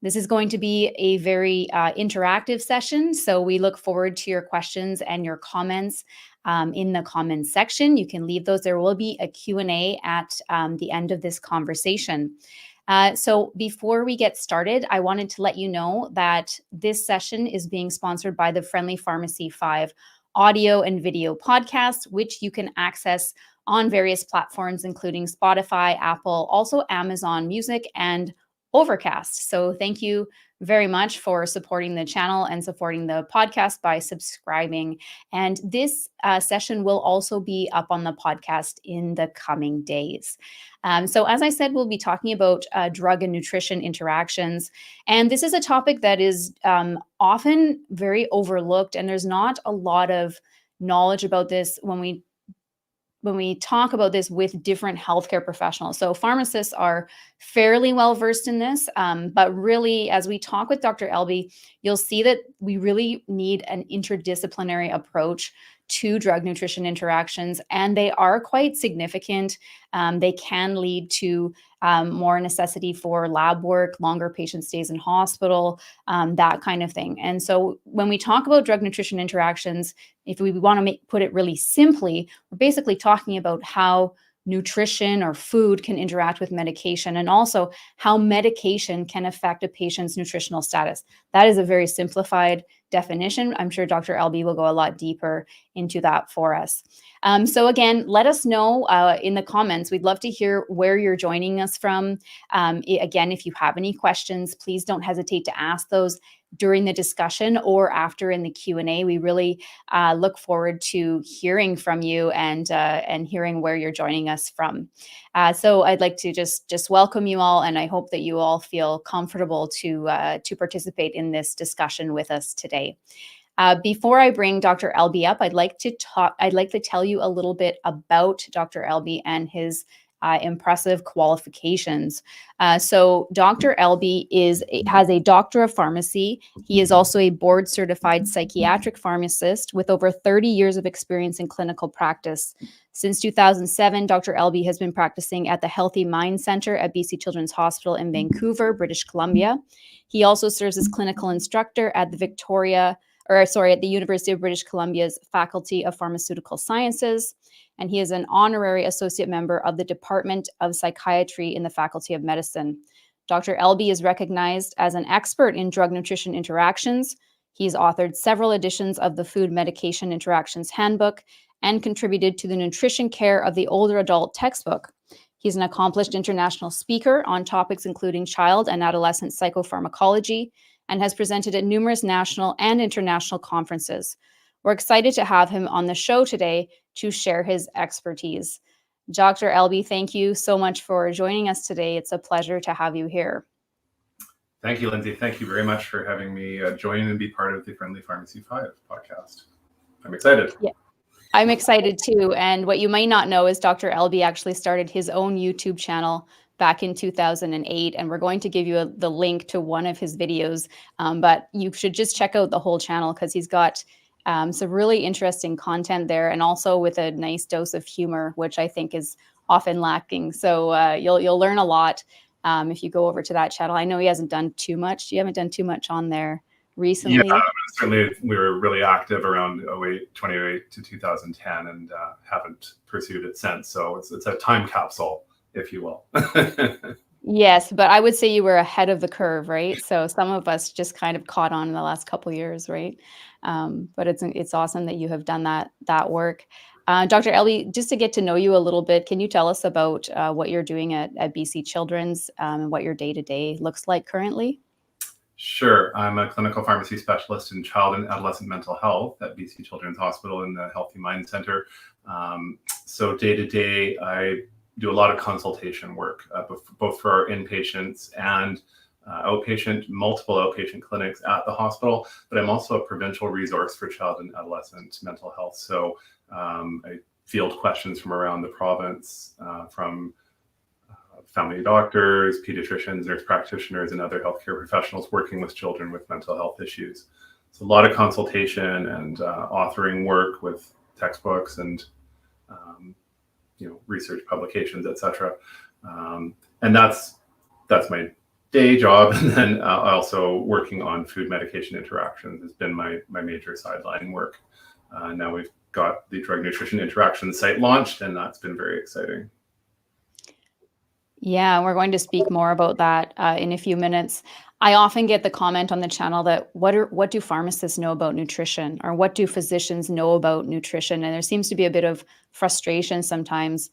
This is going to be a very interactive session, so we look forward to your questions and your comments in the comments section. You can leave those. There will be a Q&A at the end of this conversation. So before we get started, I wanted to let you know that this session is being sponsored by the Friendly Pharmacy 5 audio and video podcast, which you can access on various platforms, including Spotify, Apple, also Amazon Music, and Overcast. So thank you very much for supporting the channel and supporting the podcast by subscribing. And this session will also be up on the podcast in the coming days. So as I said, we'll be talking about drug and nutrition interactions. And this is a topic that is often very overlooked, and there's not a lot of knowledge about this when we talk about this with different healthcare professionals. So pharmacists are fairly well versed in this, but really, as we talk with Dr. Elbe, you'll see that we really need an interdisciplinary approach to drug nutrition interactions, and they are quite significant. They can lead to more necessity for lab work, longer patient stays in hospital, that kind of thing. And so when we talk about drug nutrition interactions, if we want to put it really simply, we're basically talking about how nutrition or food can interact with medication, and also how medication can affect a patient's nutritional status. That is a very simplified definition. I'm sure Dr. Elbe will go a lot deeper into that for us. So again, let us know in the comments. We'd love to hear where you're joining us from. Again, if you have any questions, please don't hesitate to ask those during the discussion or after in the Q&A. We really look forward to hearing from you and hearing where you're joining us from. So I'd like to just welcome you all, and I hope that you all feel comfortable to participate in this discussion with us today. Before I bring Dr. Elbe up, I'd like to tell you a little bit about Dr. Elbe and his impressive qualifications. So Dr. Elbe has a Doctor of Pharmacy. He is also a board-certified psychiatric pharmacist with over 30 years of experience in clinical practice. Since 2007, Dr. Elbe has been practicing at the Healthy Mind Center at BC Children's Hospital in Vancouver, British Columbia. He also serves as clinical instructor at the University of British Columbia's Faculty of Pharmaceutical Sciences, and he is an honorary associate member of the Department of Psychiatry in the Faculty of Medicine. Dr. Elbe is recognized as an expert in drug nutrition interactions. He's authored several editions of the Food Medication Interactions Handbook and contributed to the nutrition care of the older adult textbook. He's an accomplished international speaker on topics including child and adolescent psychopharmacology, and has presented at numerous national and international conferences. We're excited to have him on the show today to share his expertise. Dr. Elbe, thank you so much for joining us today. It's a pleasure to have you here. Thank you, Lindsay. Thank you very much for having me join and be part of the Friendly Pharmacy 5 podcast. I'm excited. Yeah, I'm excited too. And what you might not know is Dr. Elbe actually started his own YouTube channel back in 2008, and we're going to give you the link to one of his videos, but you should just check out the whole channel because he's got some really interesting content there, and also with a nice dose of humor, which I think is often lacking. So you'll learn a lot if you go over to that channel. I know he hasn't done too much. You haven't done too much on there recently. Yeah, certainly we were really active around 2008 to 2010 and haven't pursued it since. So it's a time capsule, if you will. Yes, but I would say you were ahead of the curve, right? So some of us just kind of caught on in the last couple of years, right? But it's awesome that you have done that work. Dr. Elbe, just to get to know you a little bit, can you tell us about what you're doing at BC Children's and what your day-to-day looks like currently? Sure. I'm a clinical pharmacy specialist in child and adolescent mental health at BC Children's Hospital in the Healthy Mind Center. So day-to-day, I do a lot of consultation work, both for our inpatients and multiple outpatient clinics at the hospital, but I'm also a provincial resource for child and adolescent mental health. So I field questions from around the province, from family doctors, pediatricians, nurse practitioners, and other healthcare professionals working with children with mental health issues. So a lot of consultation and authoring work with textbooks and research publications, etc. And that's my day job, and then also working on food medication interactions has been my major sideline work. Now we've got the drug nutrition interaction site launched, and that's been very exciting. Yeah, we're going to speak more about that in a few minutes. I often get the comment on the channel that what do pharmacists know about nutrition, or what do physicians know about nutrition? And there seems to be a bit of frustration sometimes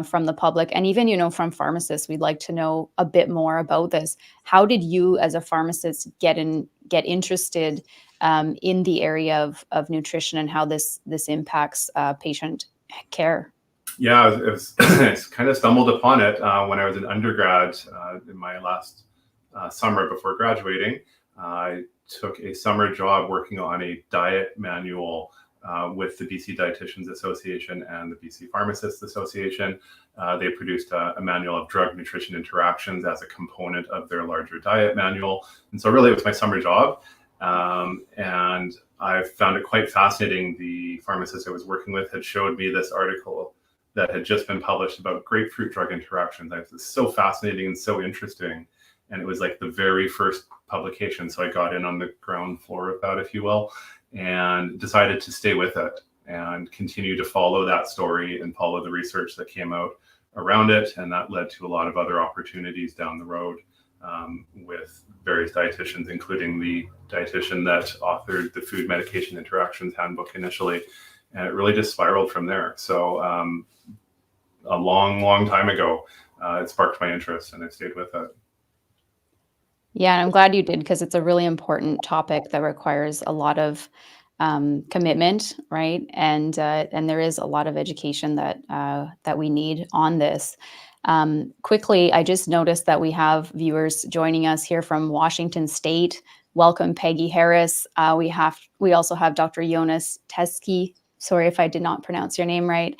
from the public, and even from pharmacists. We'd like to know a bit more about this. How did you, as a pharmacist, get interested in the area of nutrition, and how this impacts patient care? Yeah, I kind of stumbled upon it when I was an undergrad in my last summer before graduating. I took a summer job working on a diet manual with the BC Dietitians Association and the BC Pharmacists Association. They produced a manual of drug nutrition interactions as a component of their larger diet manual. And so really it was my summer job. And I found it quite fascinating. The pharmacist I was working with had showed me this article that had just been published about grapefruit drug interactions. It was so fascinating and so interesting. And it was like the very first publication. So I got in on the ground floor of that, if you will, and decided to stay with it and continue to follow that story and follow the research that came out around it. And that led to a lot of other opportunities down the road with various dietitians, including the dietitian that authored the food medication interactions handbook initially. And it really just spiraled from there. So a long time ago, it sparked my interest, and I stayed with it. Yeah, and I'm glad you did, because it's a really important topic that requires a lot of commitment, right? And there is a lot of education that we need on this. Quickly, I just noticed that we have viewers joining us here from Washington State. Welcome, Peggy Harris. We also have Dr. Jonas Teske. Sorry if I did not pronounce your name right.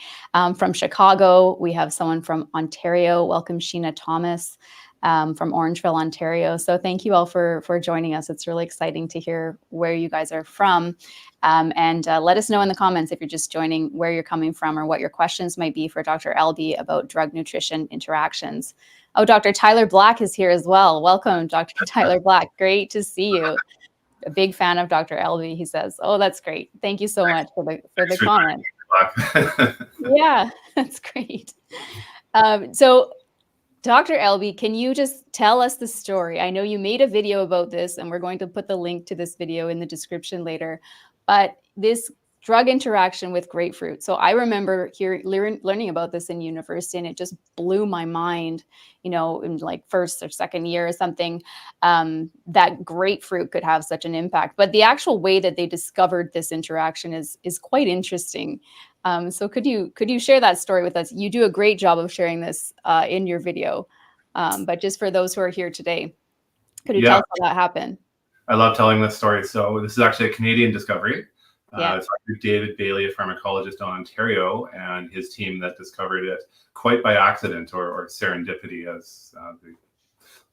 From Chicago, we have someone from Ontario. Welcome, Sheena Thomas, from Orangeville, Ontario. So thank you all for joining us. It's really exciting to hear where you guys are from. And let us know in the comments if you're just joining, where you're coming from, or what your questions might be for Dr. Elbe about drug nutrition interactions. Oh, Dr. Tyler Black is here as well. Welcome, Dr. Tyler Black. Great to see you. A big fan of Dr. Elbe, he says. Oh, that's great. Thank you so much for the comment. Yeah, that's great. So Dr. Elbe, can you just tell us the story? I know you made a video about this, and we're going to put the link to this video in the description later, but this drug interaction with grapefruit. So I remember learning about this in university, and it just blew my mind, in like first or second year or something, that grapefruit could have such an impact. But the actual way that they discovered this interaction is quite interesting. So could you share that story with us? You do a great job of sharing this in your video, but just for those who are here today, could you tell us how that happened? I love telling this story. So this is actually a Canadian discovery. Yeah. It's Dr. David Bailey, a pharmacologist in Ontario, and his team that discovered it quite by accident, or serendipity, as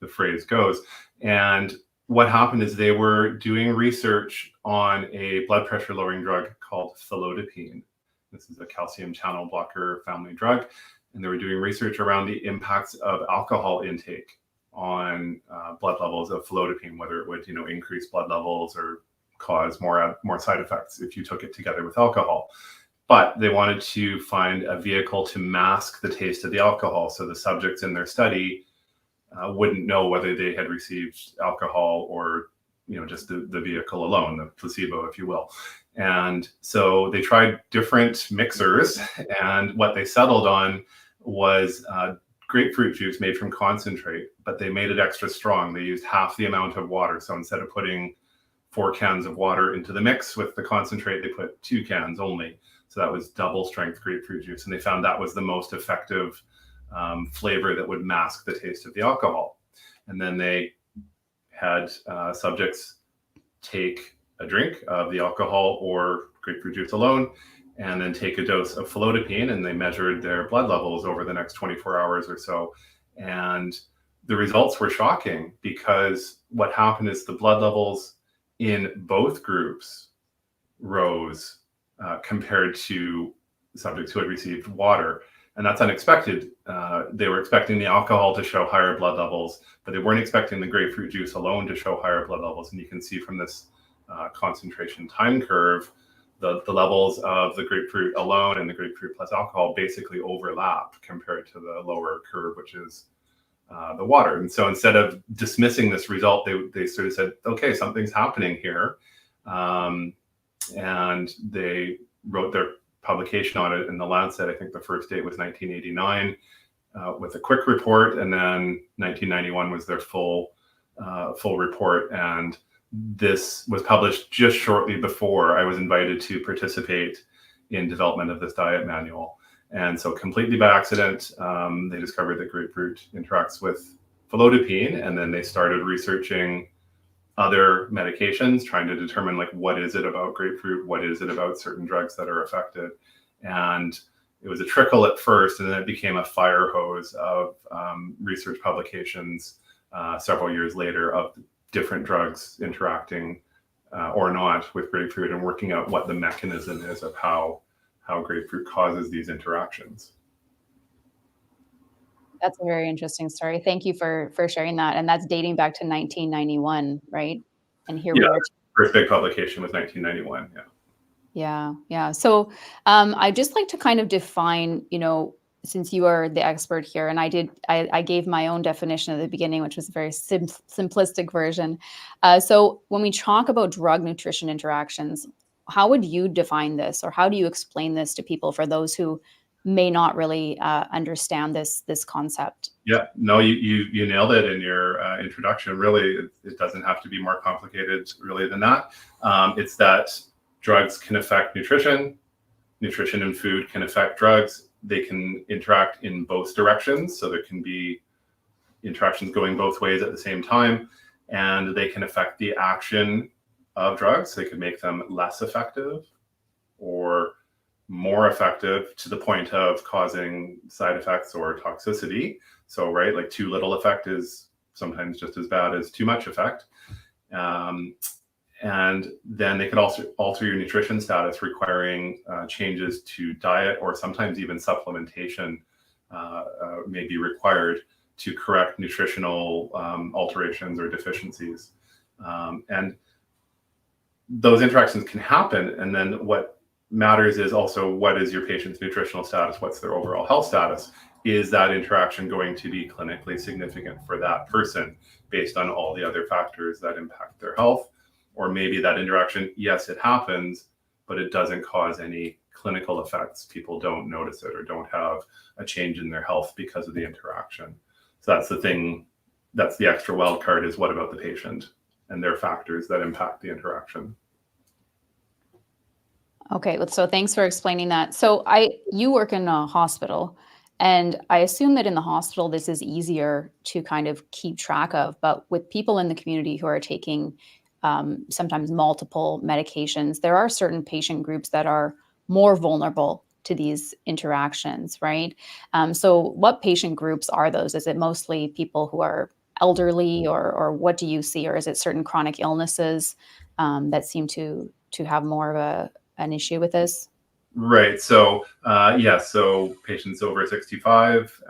the phrase goes. And what happened is they were doing research on a blood pressure lowering drug called felodipine. This is a calcium channel blocker family drug. And they were doing research around the impacts of alcohol intake on blood levels of felodipine, whether it would, increase blood levels or cause more side effects if you took it together with alcohol. But they wanted to find a vehicle to mask the taste of the alcohol, so the subjects in their study wouldn't know whether they had received alcohol or just the vehicle alone, the placebo, if you will. And so they tried different mixers, and what they settled on was grapefruit juice made from concentrate, but they made it extra strong. They used half the amount of water. So instead of putting 4 cans of water into the mix with the concentrate, they put 2 cans only. So that was double strength grapefruit juice. And they found that was the most effective flavor that would mask the taste of the alcohol. And then they had subjects take a drink of the alcohol or grapefruit juice alone, and then take a dose of felodipine, and they measured their blood levels over the next 24 hours or so. And the results were shocking, because what happened is the blood levels in both groups rose compared to subjects who had received water. And that's unexpected. They were expecting the alcohol to show higher blood levels, but they weren't expecting the grapefruit juice alone to show higher blood levels. And you can see from this concentration time curve, the levels of the grapefruit alone and the grapefruit plus alcohol basically overlap compared to the lower curve, which is the water. And so instead of dismissing this result, they sort of said, okay, something's happening here. And they wrote their publication on it in the Lancet. I think the first date was 1989 with a quick report, and then 1991 was their full report. And this was published just shortly before I was invited to participate in development of this diet manual. And so completely by accident, they discovered that grapefruit interacts with phenolphthalein, and then they started researching other medications, trying to determine like, what is it about grapefruit? What is it about certain drugs that are affected? And it was a trickle at first, and then it became a fire hose of research publications several years later of different drugs interacting or not with grapefruit, and working out what the mechanism is of how grapefruit causes these interactions. That's a very interesting story. Thank you for sharing that. And that's dating back to 1991, right? And here we are. First big publication was 1991. Yeah. So I'd just like to kind of define, since you are the expert here, and I gave my own definition at the beginning, which was a very simplistic version. So when we talk about drug nutrition interactions, how would you define this, or how do you explain this to people for those who may not really understand this concept? Yeah, no, you nailed it in your introduction. Really, it doesn't have to be more complicated really than that. It's that drugs can affect nutrition. Nutrition and food can affect drugs. They can interact in both directions. So there can be interactions going both ways at the same time. And they can affect the action of drugs. They can make them less effective or more effective to the point of causing side effects or toxicity. So, right, like too little effect is sometimes just as bad as too much effect. And then they could also alter your nutrition status, requiring changes to diet, or sometimes even supplementation may be required to correct nutritional alterations or deficiencies. And those interactions can happen. And then what matters is also, what is your patient's nutritional status? What's their overall health status? Is that interaction going to be clinically significant for that person based on all the other factors that impact their health? Or maybe that interaction, yes, it happens, but it doesn't cause any clinical effects. People don't notice it or don't have a change in their health because of the interaction. So that's the thing, that's the extra wild card, is what about the patient and their factors that impact the interaction. Okay, so thanks for explaining that. So you work in a hospital, and I assume that in the hospital, this is easier to kind of keep track of, but with people in the community who are taking sometimes multiple medications, there are certain patient groups that are more vulnerable to these interactions, right? So what patient groups are those? Is it mostly people who are elderly, or what do you see? Or is it certain chronic illnesses that seem to have more of an issue with this? Right. So, so patients over 65,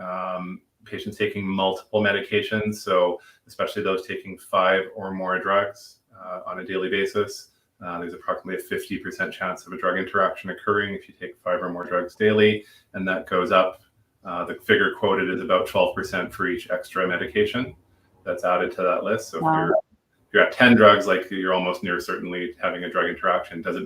patients taking multiple medications. So especially those taking 5 or more drugs on a daily basis. There's approximately a 50% chance of a drug interaction occurring if you take 5 or more drugs daily. And that goes up. The figure quoted is about 12% for each extra medication that's added to that list. So Wow. if you're at 10 drugs, like, you're almost near certainly having a drug interaction. Does it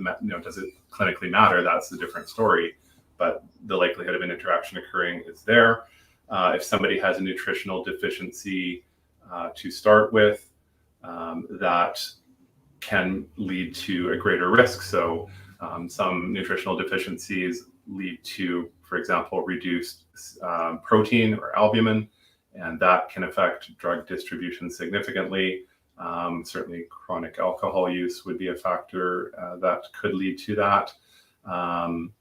clinically matter? That's a different story. But the likelihood of an interaction occurring is there. If somebody has a nutritional deficiency to start with, that can lead to a greater risk. So some nutritional deficiencies lead to, for example, reduced protein or albumin, and that can affect drug distribution significantly. Certainly chronic alcohol use would be a factor that could lead to that. And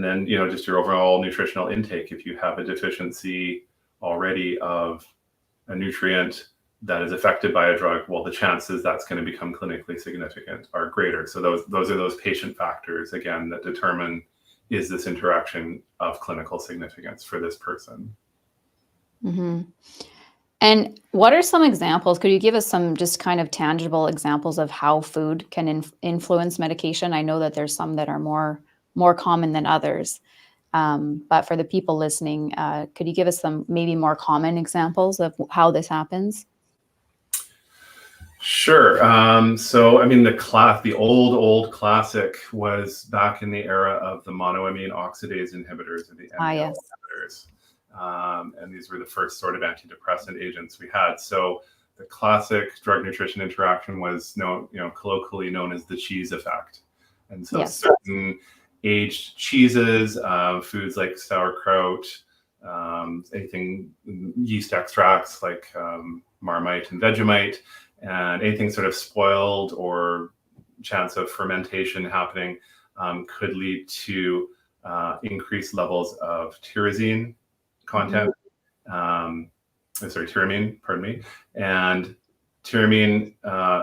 then, just your overall nutritional intake. If you have a deficiency already of a nutrient that is affected by a drug, well, the chances that's going to become clinically significant are greater. So those are those patient factors, again, that determine is this interaction of clinical significance for this person? Mm-hmm. And what are some examples? Could you give us some just kind of tangible examples of how food can influence medication? I know that there's some that are more common than others. But for the people listening, could you give us some maybe more common examples of how this happens? Sure. So, I mean, the old classic was back in the era of the monoamine oxidase inhibitors, or the MEO Yes. inhibitors. And these were the first sort of antidepressant agents we had. So the classic drug nutrition interaction was colloquially known as the cheese effect. And so Yes. certain aged cheeses, foods like sauerkraut, anything yeast extracts like Marmite and Vegemite, and anything sort of spoiled or chance of fermentation happening could lead to increased levels of tyrosine content. Tyramine, pardon me. And tyramine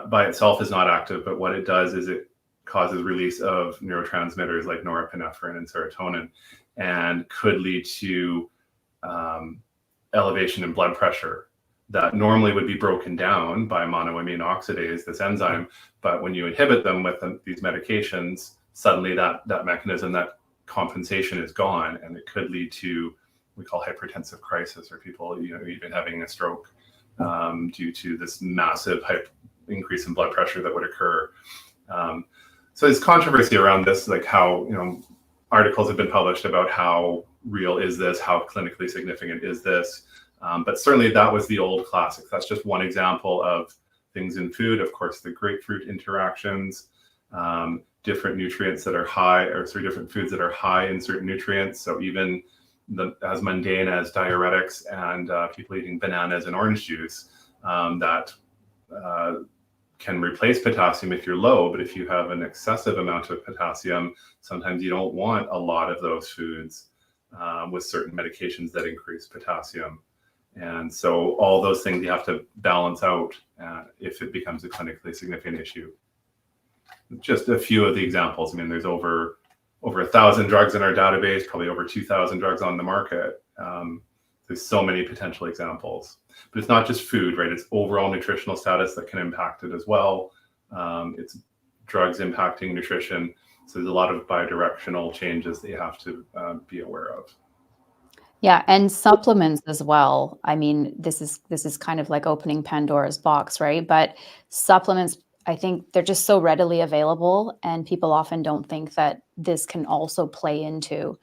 by itself is not active, but what it does is it causes release of neurotransmitters like norepinephrine and serotonin, and could lead to elevation in blood pressure that normally would be broken down by monoamine oxidase, this enzyme. But when you inhibit them with these medications, suddenly that mechanism, that compensation is gone, and it could lead to we call hypertensive crisis, or people even having a stroke due to this massive increase in blood pressure that would occur. So there's controversy around this, like how articles have been published about how real is this, how clinically significant is this. But certainly that was the old classic. That's just one example of things in food. Of course, the grapefruit interactions, different nutrients that are high, or different foods that are high in certain nutrients. So even as mundane as diuretics and people eating bananas and orange juice, that can replace potassium if you're low. But if you have an excessive amount of potassium, sometimes you don't want a lot of those foods with certain medications that increase potassium. And so all those things you have to balance out if it becomes a clinically significant issue. Just a few of the examples. I mean, there's over 1,000 drugs in our database, probably over 2,000 drugs on the market. There's so many potential examples. But it's not just food, right? It's overall nutritional status that can impact it as well. It's drugs impacting nutrition. So there's a lot of bidirectional changes that you have to be aware of. Yeah, and supplements as well. I mean, this is kind of like opening Pandora's box, right? But supplements, I think they're just so readily available, and people often don't think that this can also play into,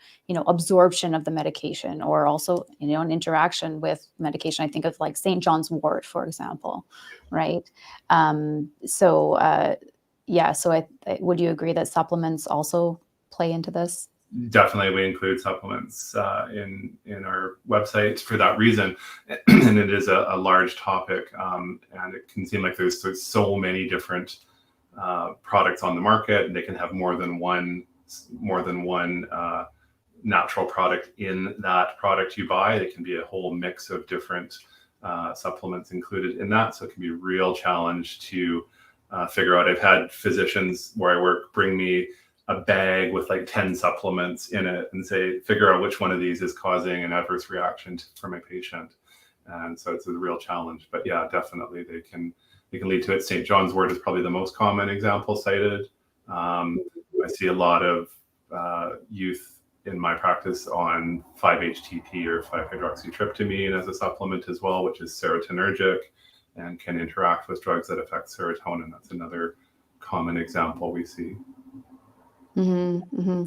absorption of the medication, or also, an interaction with medication. I think of like St. John's wort, for example, right? So would you agree that supplements also play into this? Definitely, we include supplements in our website for that reason, and it is a large topic, and it can seem like there's so many different products on the market, and they can have more than one natural product in that product you buy. It can be a whole mix of different supplements included in that, so it can be a real challenge to figure out. I've had physicians where I work bring me a bag with like 10 supplements in it and say, figure out which one of these is causing an adverse reaction for my patient. And so it's a real challenge. But yeah, definitely they can lead to it. St. John's wort is probably the most common example cited. I see a lot of youth in my practice on 5-HTP or 5-hydroxytryptamine as a supplement as well, which is serotonergic and can interact with drugs that affect serotonin. That's another common example we see. Mm-hmm, mm-hmm.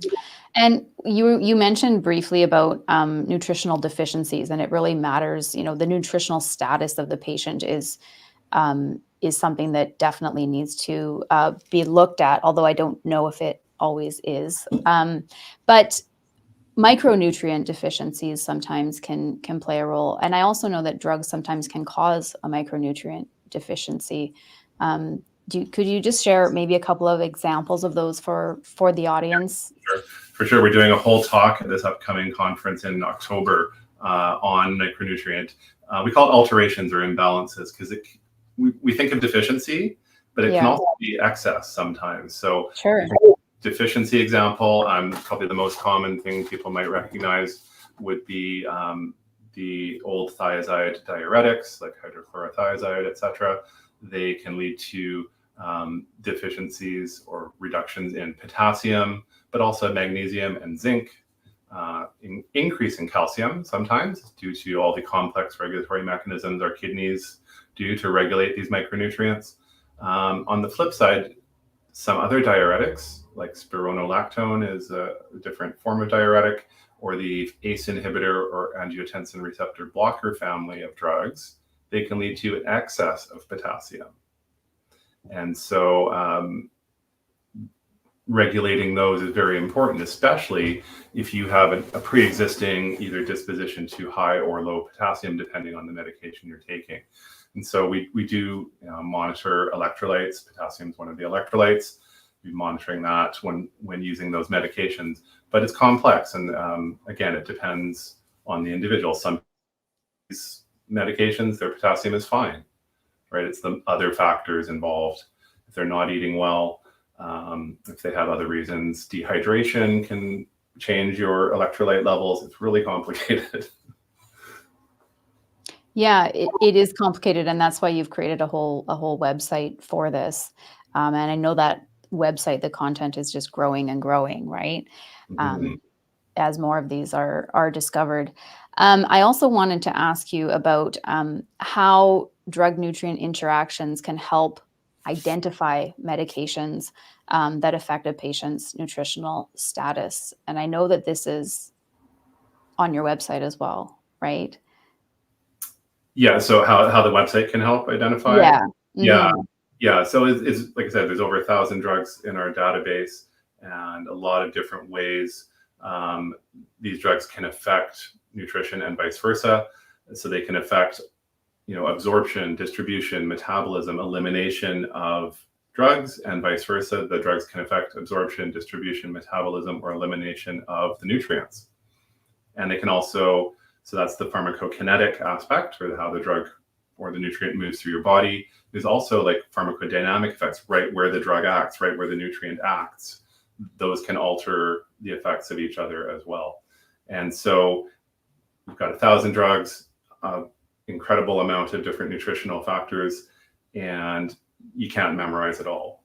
And you mentioned briefly about nutritional deficiencies, and it really matters. The nutritional status of the patient is something that definitely needs to be looked at, although I don't know if it always is. But micronutrient deficiencies sometimes can play a role, and I also know that drugs sometimes can cause a micronutrient deficiency. Could you just share maybe a couple of examples of those for the audience? Sure. For sure. We're doing a whole talk at this upcoming conference in October on micronutrient. We call it alterations or imbalances because we think of deficiency, but it can also be excess sometimes. So sure. deficiency example, probably the most common thing people might recognize would be the old thiazide diuretics like hydrochlorothiazide, etc. They can lead to deficiencies or reductions in potassium, but also magnesium and zinc, increase in calcium sometimes due to all the complex regulatory mechanisms our kidneys do to regulate these micronutrients. On the flip side, some other diuretics, like spironolactone is a different form of diuretic, or the ACE inhibitor or angiotensin receptor blocker family of drugs, they can lead to an excess of potassium. And so regulating those is very important, especially if you have a pre-existing either disposition to high or low potassium, depending on the medication you're taking. And so we do monitor electrolytes. Potassium is one of the electrolytes. We're monitoring that when using those medications, but it's complex. And again, it depends on the individual. Some these medications, their potassium is fine, right? It's the other factors involved. If they're not eating well, if they have other reasons, dehydration can change your electrolyte levels. It's really complicated. Yeah, it is complicated, and that's why you've created a whole website for this. And I know that website, the content is just growing and growing, right? As more of these are discovered. I also wanted to ask you about how drug nutrient interactions can help identify medications that affect a patient's nutritional status. And I know that this is on your website as well, right? Yeah, so how the website can help identify? Yeah. Yeah. So it's like I said, there's over 1,000 drugs in our database, and a lot of different ways these drugs can affect nutrition and vice versa. So they can affect, absorption, distribution, metabolism, elimination of drugs, and vice versa. The drugs can affect absorption, distribution, metabolism, or elimination of the nutrients. And they can also, so that's the pharmacokinetic aspect, or how the drug or the nutrient moves through your body. There's also like pharmacodynamic effects, right where the drug acts, right where the nutrient acts. Those can alter the effects of each other as well. And so we've got 1,000 drugs, incredible amount of different nutritional factors, and you can't memorize it all.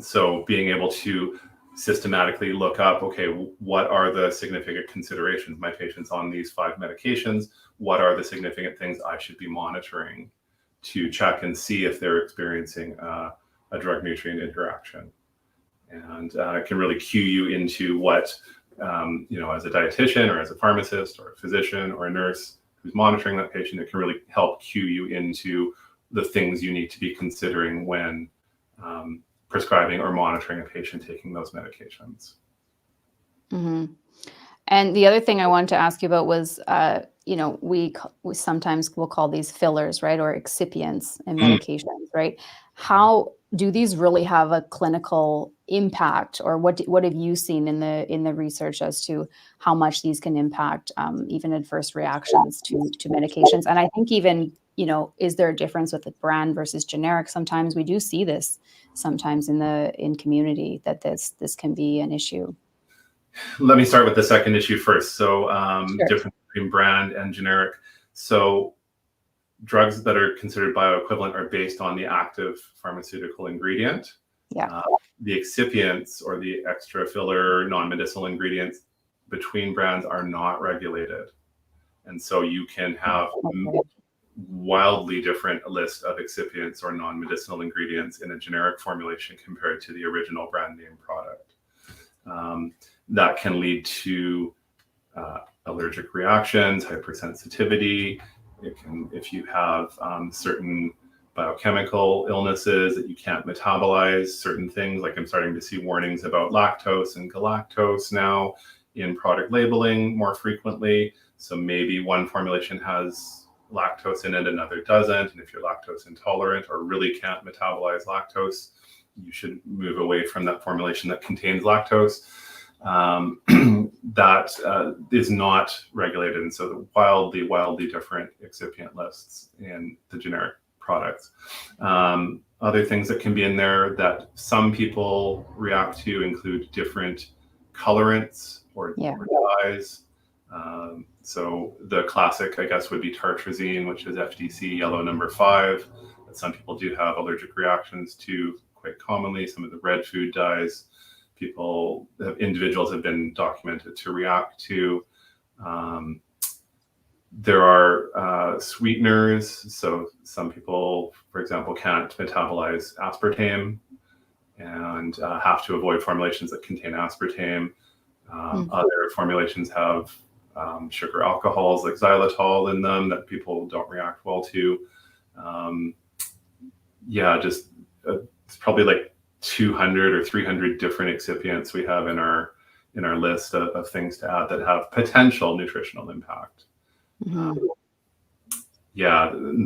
So being able to systematically look up, okay, what are the significant considerations? My patient's on these 5 medications. What are the significant things I should be monitoring to check and see if they're experiencing a drug nutrient interaction? And it can really cue you into what, as a dietitian or as a pharmacist or a physician or a nurse who's monitoring that patient, it can really help cue you into the things you need to be considering when prescribing or monitoring a patient taking those medications. And the other thing I wanted to ask you about was, we sometimes will call these fillers, right, or excipients in medications, right? How do these really have a clinical impact, or what have you seen in the research as to how much these can impact even adverse reactions to medications? And I think even, is there a difference with the brand versus generic? Sometimes we do see this sometimes in community that this can be an issue. Let me start with the second issue first. So Sure. difference between brand and generic. So drugs that are considered bioequivalent are based on the active pharmaceutical ingredient. Yeah. The excipients or the extra filler non-medicinal ingredients between brands are not regulated. And so you can have wildly different list of excipients or non-medicinal ingredients in a generic formulation compared to the original brand name product. That can lead to allergic reactions, hypersensitivity. It can, if you have certain biochemical illnesses that you can't metabolize certain things, like I'm starting to see warnings about lactose and galactose now in product labeling more frequently. So maybe one formulation has lactose in it, another doesn't. And if you're lactose intolerant or really can't metabolize lactose, you should move away from that formulation that contains lactose. That is not regulated. And so the wildly different excipient lists in the generic products. Other things that can be in there that some people react to include different colorants or dyes. So the classic, I guess, would be tartrazine, which is FDC yellow number 5, that some people do have allergic reactions to quite commonly. Some of the red food dyes, individuals have been documented to react to. There are sweeteners. So some people, for example, can't metabolize aspartame and have to avoid formulations that contain aspartame. Other formulations have sugar alcohols like xylitol in them that people don't react well to. It's probably like 200 or 300 different excipients we have in our list of things to add that have potential nutritional impact. The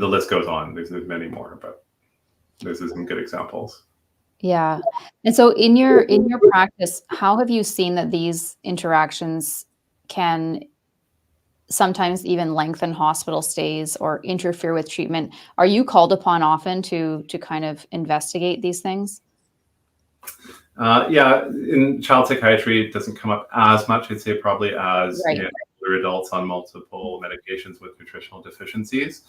list goes on. There's many more, but those are some good examples. Yeah. And so in your practice, how have you seen that these interactions can sometimes even lengthen hospital stays or interfere with treatment? Are you called upon often to kind of investigate these things? In child psychiatry, it doesn't come up as much, I'd say, probably as older adults on multiple medications with nutritional deficiencies.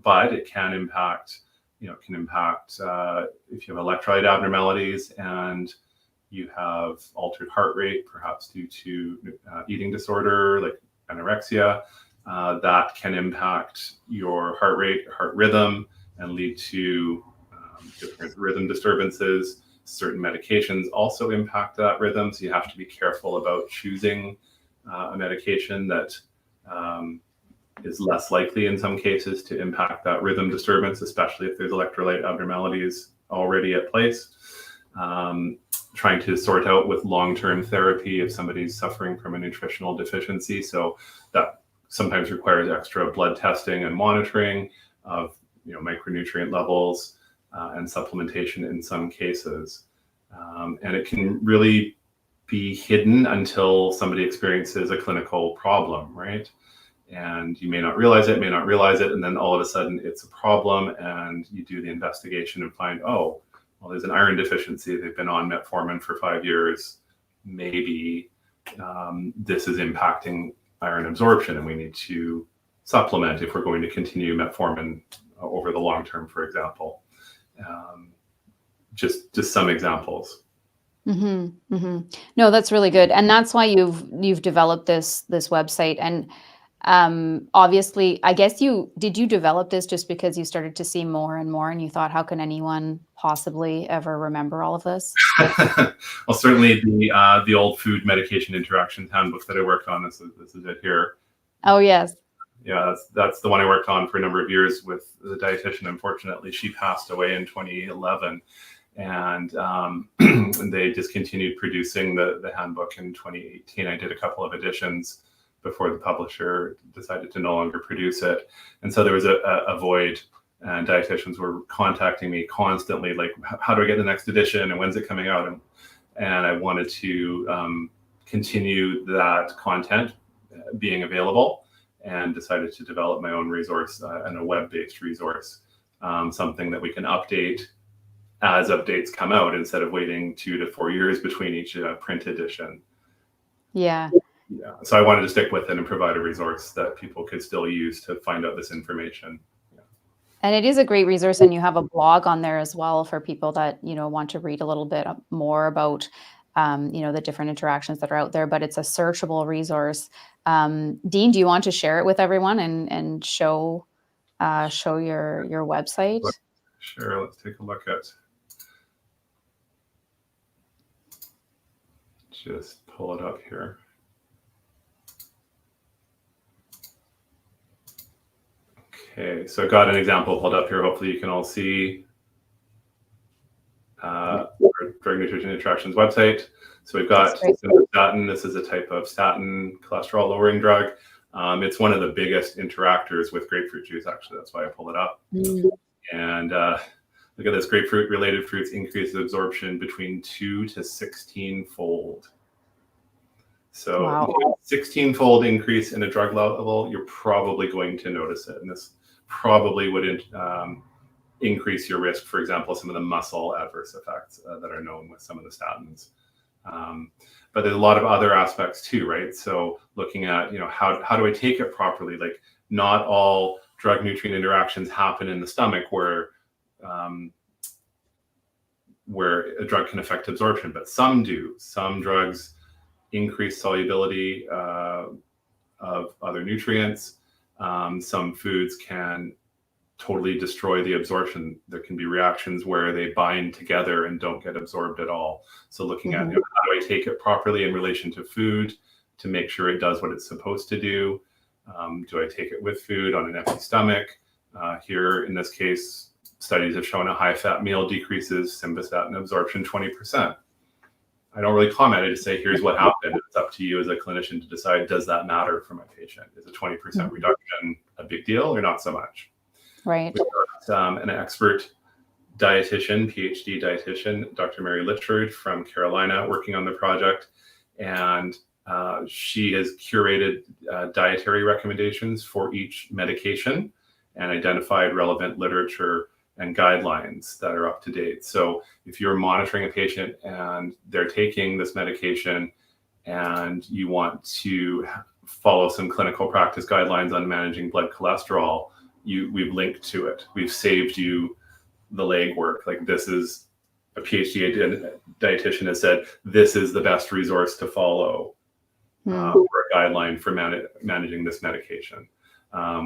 But it can impact, if you have electrolyte abnormalities and you have altered heart rate, perhaps due to eating disorder like anorexia, that can impact your heart rate, heart rhythm, and lead to different rhythm disturbances. Certain medications also impact that rhythm, so you have to be careful about choosing a medication that is less likely in some cases to impact that rhythm disturbance, especially if there's electrolyte abnormalities already at place. Trying to sort out with long-term therapy if somebody's suffering from a nutritional deficiency. So that sometimes requires extra blood testing and monitoring of micronutrient levels and supplementation in some cases. And it can really be hidden until somebody experiences a clinical problem, right? And you may not realize it, and then all of a sudden it's a problem, and you do the investigation and find, oh, well, there's an iron deficiency. They've been on metformin for 5 years. Maybe this is impacting iron absorption, and we need to supplement if we're going to continue metformin over the long term, for example. Just some examples. No, that's really good, and that's why you've developed this website. And obviously, I guess did you develop this just because you started to see more and more, and you thought, how can anyone possibly ever remember all of this? Well, certainly the old food medication interactions handbook that I worked on. This is it here. Oh yes. Yeah, that's the one I worked on for a number of years with the dietitian. Unfortunately, she passed away in 2011, and they discontinued producing the handbook in 2018. I did a couple of editions before the publisher decided to no longer produce it. And so there was a void, and dietitians were contacting me constantly, like, how do I get the next edition and when's it coming out? And I wanted to continue that content being available, and decided to develop my own resource and a web-based resource, something that we can update as updates come out instead of waiting 2 to 4 years between each print edition. Yeah. So I wanted to stick with it and provide a resource that people could still use to find out this information. And it is a great resource, and you have a blog on there as well for people that want to read a little bit more about the different interactions that are out there. But it's a searchable resource. Dean, do you want to share it with everyone and show your website? Sure. Let's take a look at. Just pull it up here. Okay, so I've got an example pulled up here. Hopefully you can all see our Drug Nutrition Interactions website. So we've got Simvastatin. This is a type of statin cholesterol lowering drug. It's one of the biggest interactors with grapefruit juice, actually. That's why I pulled it up. And look at this. Grapefruit-related fruits increase absorption between 2 to 16-fold. So wow. 16-fold increase in a drug level, you're probably going to notice it. And this probably would increase your risk, for example, some of the muscle adverse effects that are known with some of the statins. But there's a lot of other aspects too, right? So looking at, how do I take it properly? Like, not all drug nutrient interactions happen in the stomach where a drug can affect absorption, but some do. Some drugs increase solubility of other nutrients. Some foods can totally destroy the absorption. There can be reactions where they bind together and don't get absorbed at all. So looking at, how do I take it properly in relation to food to make sure it does what it's supposed to do? Do I take it with food on an empty stomach? Here, in this case, studies have shown a high-fat meal decreases simvastatin absorption 20%. I don't really comment. I just say, here's what happened. It's up to you as a clinician to decide, does that matter for my patient? Is a 20% reduction a big deal or not so much? Right. We've got an expert dietitian, PhD dietitian, Dr. Mary Litchford from Carolina, working on the project. And she has curated dietary recommendations for each medication and identified relevant literature and guidelines that are up to date. So if you're monitoring a patient and they're taking this medication and you want to follow some clinical practice guidelines on managing blood cholesterol, we've linked to it. We've saved you the legwork. Like, this is a PhD dietitian has said, this is the best resource to follow for a guideline for managing this medication.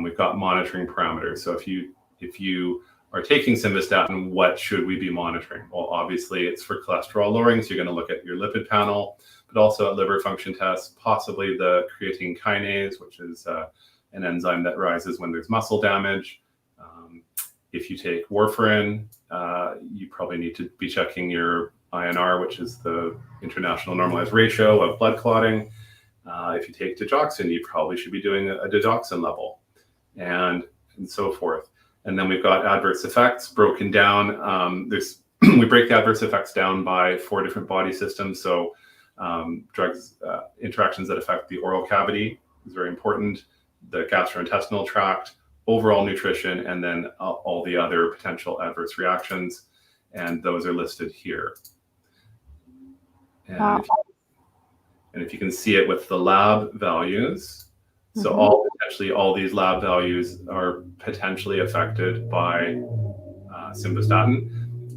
We've got monitoring parameters. So if you are taking simvastatin, what should we be monitoring? Well, obviously it's for cholesterol lowering, so you're going to look at your lipid panel, but also at liver function tests, possibly the creatine kinase, which is an enzyme that rises when there's muscle damage. If you take warfarin, you probably need to be checking your INR, which is the international normalized ratio of blood clotting. If you take digoxin, you probably should be doing a digoxin level, and so forth. And then we've got adverse effects broken down. We break the adverse effects down by 4 different body systems. So drugs, interactions that affect the oral cavity is very important, the gastrointestinal tract, overall nutrition, and then all the other potential adverse reactions. And those are listed here. And, wow. if you can see it with the lab values, so all these lab values are potentially affected by simvastatin.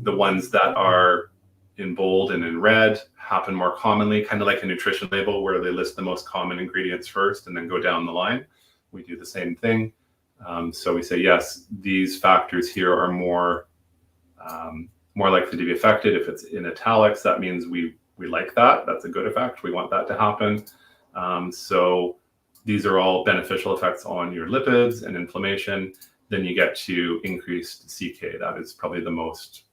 The ones that are in bold and in red happen more commonly, kind of like a nutrition label where they list the most common ingredients first and then go down the line. We do the same thing. So we say, yes, these factors here are more likely to be affected. If it's in italics, that means we like that. That's a good effect. We want that to happen. So these are all beneficial effects on your lipids and inflammation. Then you get to increased CK. That is probably the most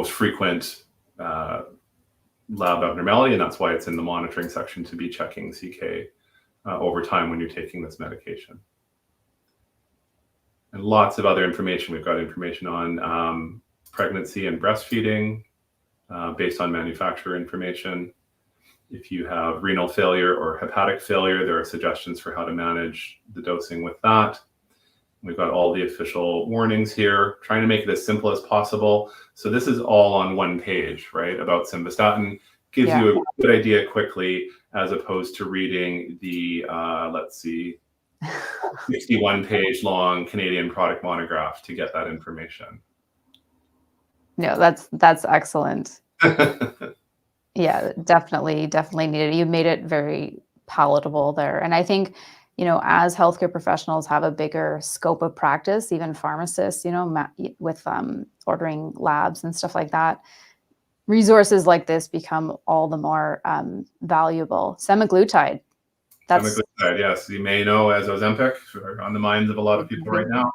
frequent lab abnormality, and that's why it's in the monitoring section to be checking CK over time when you're taking this medication. And lots of other information. We've got information on pregnancy and breastfeeding based on manufacturer information. If you have renal failure or hepatic failure, there are suggestions for how to manage the dosing with that. We've got all the official warnings here, trying to make it as simple as possible. So this is all on one page, right, about simvastatin. Gives you a good idea quickly, as opposed to reading the, 61-page long Canadian product monograph to get that information. No, that's excellent. Yeah, definitely needed. You made it very palatable there. And I think, as healthcare professionals have a bigger scope of practice, even pharmacists, with ordering labs and stuff like that, resources like this become all the more valuable. Semaglutide. Semaglutide, yes. You may know as Ozempic, on the minds of a lot of people right now.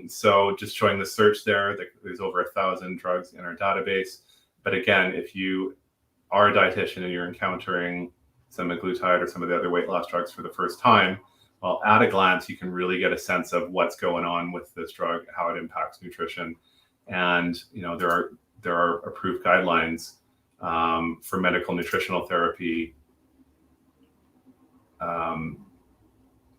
So just showing the search there, there's over 1,000 drugs in our database. But again, if you are a dietitian and you're encountering semaglutide or some of the other weight loss drugs for the first time, well, at a glance, you can really get a sense of what's going on with this drug, how it impacts nutrition. And, there are approved guidelines for medical nutritional therapy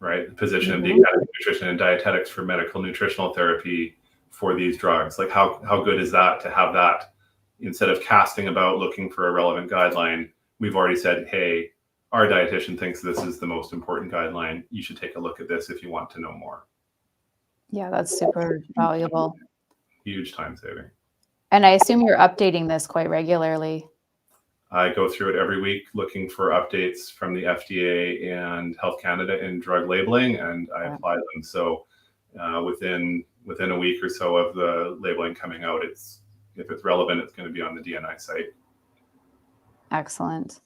right? The position of the academic nutrition and dietetics for medical nutritional therapy for these drugs. Like how good is that to have that instead of casting about looking for a relevant guideline? We've already said, hey, our dietitian thinks this is the most important guideline. You should take a look at this if you want to know more. Yeah, that's super valuable. Huge time saving. And I assume you're updating this quite regularly. I go through it every week looking for updates from the FDA and Health Canada in drug labeling, and I apply them. So within a week or so of the labeling coming out, if it's relevant, it's going to be on the DNI site. Excellent.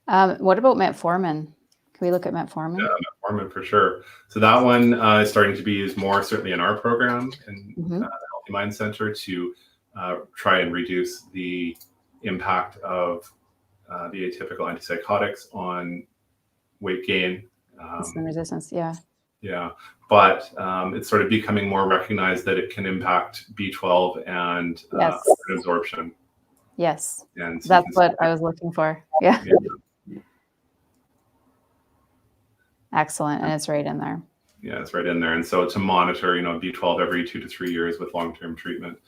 What about metformin? Can we look at metformin? Yeah, metformin for sure. So that one is starting to be used more, certainly in our program in the Healthy Mind Center, to try and reduce the impact of the atypical antipsychotics on weight gain. Insulin resistance, yeah. Yeah, but it's sort of becoming more recognized that it can impact B12 and absorption. Yes, and so that's what I was looking for. Yeah. Excellent, and it's right in there. Yeah, it's right in there. And so to monitor, B12 every 2 to 3 years with long-term treatment.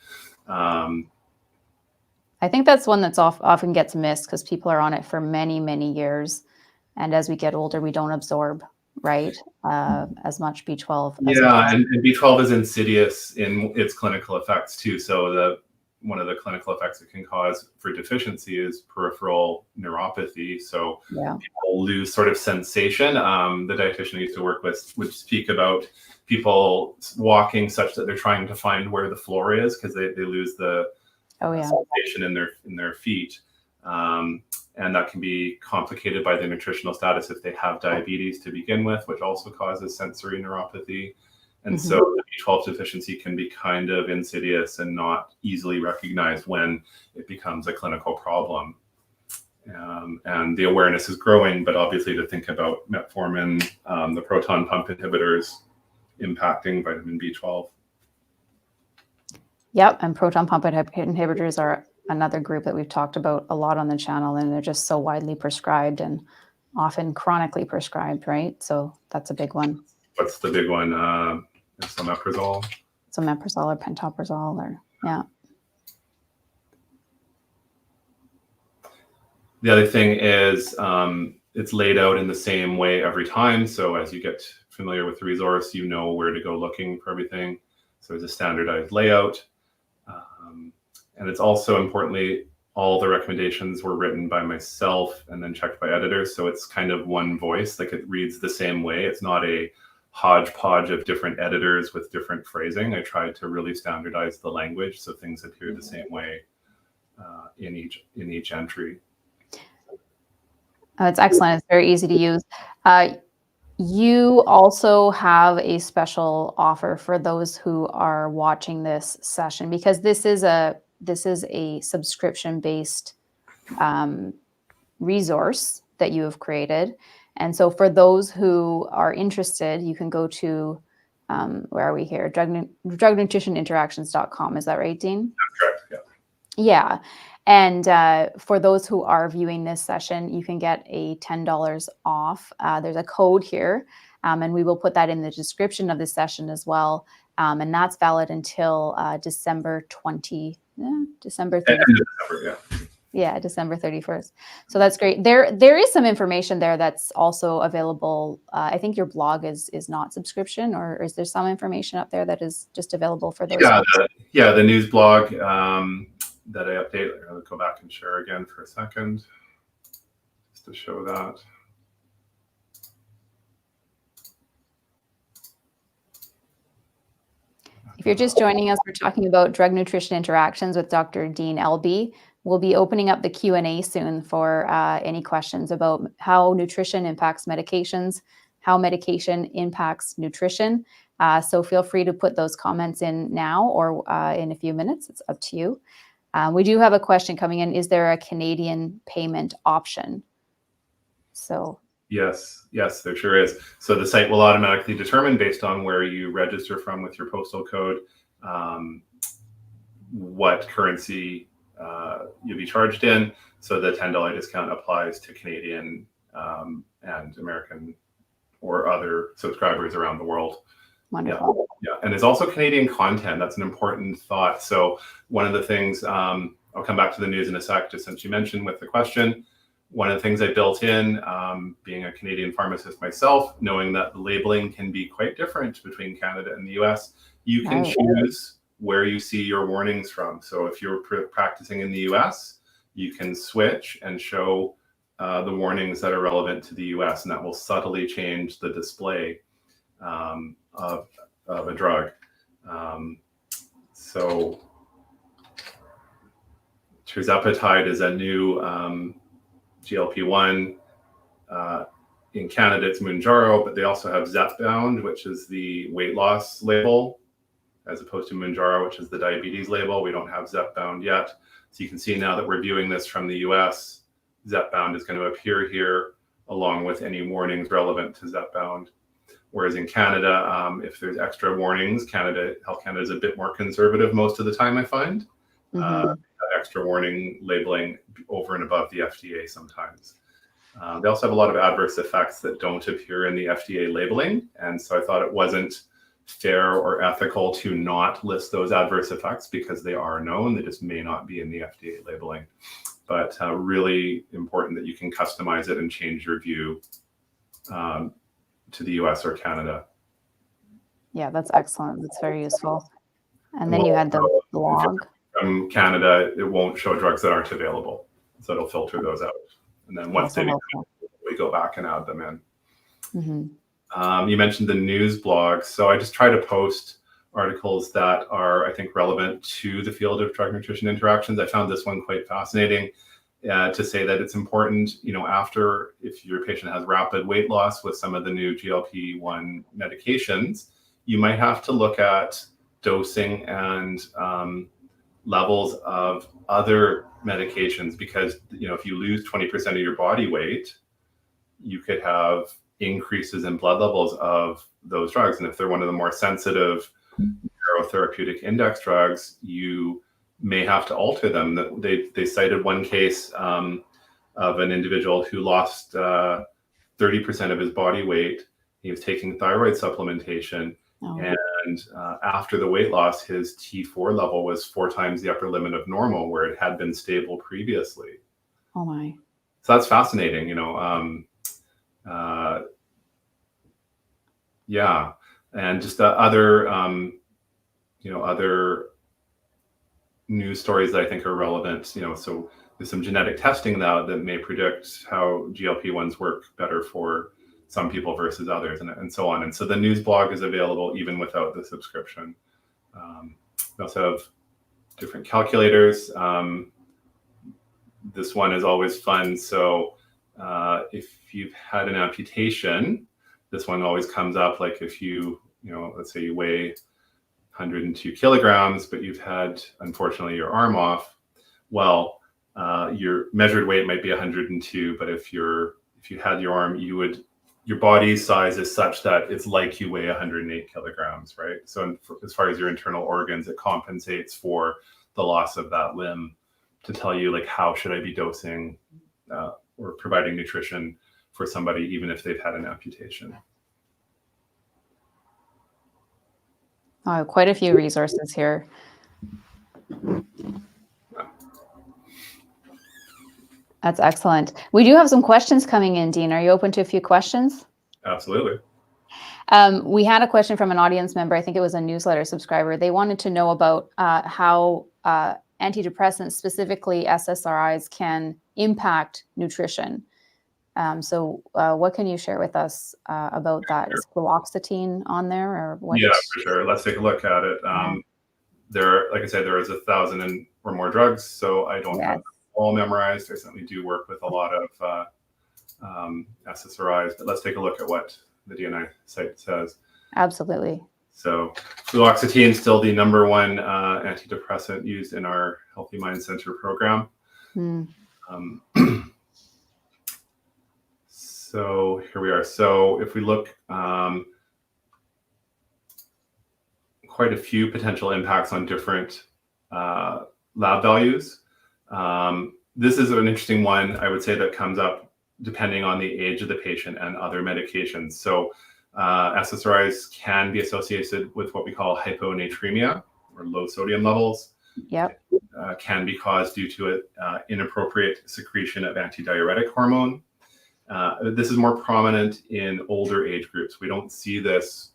I think that's one that's often gets missed because people are on it for many, many years. And as we get older, we don't absorb, right, as much B12. Yeah, and B12 is insidious in its clinical effects too. So one of the clinical effects it can cause for deficiency is peripheral neuropathy. So people lose sort of sensation. The dietitian I used to work with would speak about people walking such that they're trying to find where the floor is because they lose the sensation in their feet. And that can be complicated by their nutritional status if they have diabetes to begin with, which also causes sensory neuropathy. And so the B12 deficiency can be kind of insidious and not easily recognized when it becomes a clinical problem. And the awareness is growing, but obviously to think about metformin, the proton pump inhibitors impacting vitamin B12. Yep, and proton pump inhibitors are another group that we've talked about a lot on the channel, and they're just so widely prescribed and often chronically prescribed, right? So that's a big one. What's the big one? Esomeprazole? Esomeprazole or pantoprazole, or The other thing is it's laid out in the same way every time. So as you get familiar with the resource, you know where to go looking for everything. So it's a standardized layout. And it's also importantly, all the recommendations were written by myself and then checked by editors. So it's kind of one voice, like it reads the same way. It's not a hodgepodge of different editors with different phrasing. I tried to really standardize the language so things appear the same way in each entry. It's excellent. It's very easy to use. You also have a special offer for those who are watching this session, because this is a subscription-based resource that you have created. And so for those who are interested, you can go to, where are we here? drugnutritioninteractions.com. Is that right, Dean? That's correct, yeah. Yeah. And for those who are viewing this session, you can get a $10 off. There's a code here, and we will put that in the description of this session as well. And that's valid until December 31st. Yeah, December 31st. So that's great. There is some information there that's also available. I think your blog is not subscription, or is there some information up there that is just available for those? Yeah, the news blog that I update. I'll go back and share again for a second, just to show that. If you're just joining us, we're talking about drug nutrition interactions with Dr. Dean Elbe. We'll be opening up the Q&A soon for any questions about how nutrition impacts medications, how medication impacts nutrition. So feel free to put those comments in now or in a few minutes. It's up to you. We do have a question coming in. Is there a Canadian payment option? So yes, there sure is. So the site will automatically determine, based on where you register from with your postal code, what currency you'll be charged in. So the $10 discount applies to Canadian and American or other subscribers around the world. Wonderful. Yeah, and there's also Canadian content. That's an important thought. So one of the things, I'll come back to the news in a sec, just since you mentioned with the question. One of the things I built in, being a Canadian pharmacist myself, knowing that the labeling can be quite different between Canada and the US, you can choose where you see your warnings from. So if you're practicing in the US, you can switch and show the warnings that are relevant to the US, and that will subtly change the display of a drug. So tirzepatide is a new GLP-1. In Canada, it's Mounjaro, but they also have Zepbound, which is the weight loss label, as opposed to Mounjaro, which is the diabetes label. We don't have Zepbound yet. So you can see now that we're viewing this from the US, Zepbound is going to appear here along with any warnings relevant to Zepbound. Whereas in Canada, if there's extra warnings, Health Canada is a bit more conservative most of the time, I find. Extra warning labeling over and above the FDA sometimes. They also have a lot of adverse effects that don't appear in the FDA labeling. And so I thought it wasn't fair or ethical to not list those adverse effects because they are known. They just may not be in the FDA labeling. But really important that you can customize it and change your view to the US or Canada. Yeah, that's excellent. That's very useful. And then you had the blog. From Canada, it won't show drugs that aren't available. So it'll filter those out. And then once they become, we go back and add them in. You mentioned the news blog. So I just try to post articles that are, I think, relevant to the field of drug nutrition interactions. I found this one quite fascinating to say that it's important, after, if your patient has rapid weight loss with some of the new GLP-1 medications, you might have to look at dosing and levels of other medications, because if you lose 20% of your body weight, you could have increases in blood levels of those drugs. And if they're one of the more sensitive neurotherapeutic index drugs, you may have to alter them. They cited one case of an individual who lost 30% of his body weight. He was taking thyroid supplementation. And after the weight loss, his T4 level was 4 times the upper limit of normal, where it had been stable previously. Oh my! So that's fascinating, yeah, and just other, other news stories that I think are relevant. So there's some genetic testing now that may predict how GLP-1s work better for some people versus others, and so on. And so the news blog is available even without the subscription. We also have different calculators. This one is always fun. So if you've had an amputation, this one always comes up. Like if let's say you weigh 102 kilograms, but you've had, unfortunately, your arm off. Well, your measured weight might be 102, but if you had your arm, your body size is such that it's like you weigh 108 kilograms, right? So as far as your internal organs, it compensates for the loss of that limb to tell you, like, how should I be dosing or providing nutrition for somebody, even if they've had an amputation. Oh, quite a few resources here. That's excellent. We do have some questions coming in, Dean. Are you open to a few questions? Absolutely. We had a question from an audience member. I think it was a newsletter subscriber. They wanted to know about how antidepressants, specifically SSRIs, can impact nutrition. So what can you share with us about that? Is fluoxetine on there, or what? Yeah, for sure. Let's take a look at it. There, like I said, there is 1,000 or more drugs, so I don't have them all memorized. I certainly do work with a lot of SSRIs, but let's take a look at what the DNI site says. Absolutely. So fluoxetine is still the #1 antidepressant used in our Healthy Mind Center program. So here we are. So if we look, quite a few potential impacts on different lab values. This is an interesting one, I would say, that comes up depending on the age of the patient and other medications. So SSRIs can be associated with what we call hyponatremia, or low sodium levels. Yep. Can be caused due to inappropriate secretion of antidiuretic hormone. This is more prominent in older age groups. We don't see this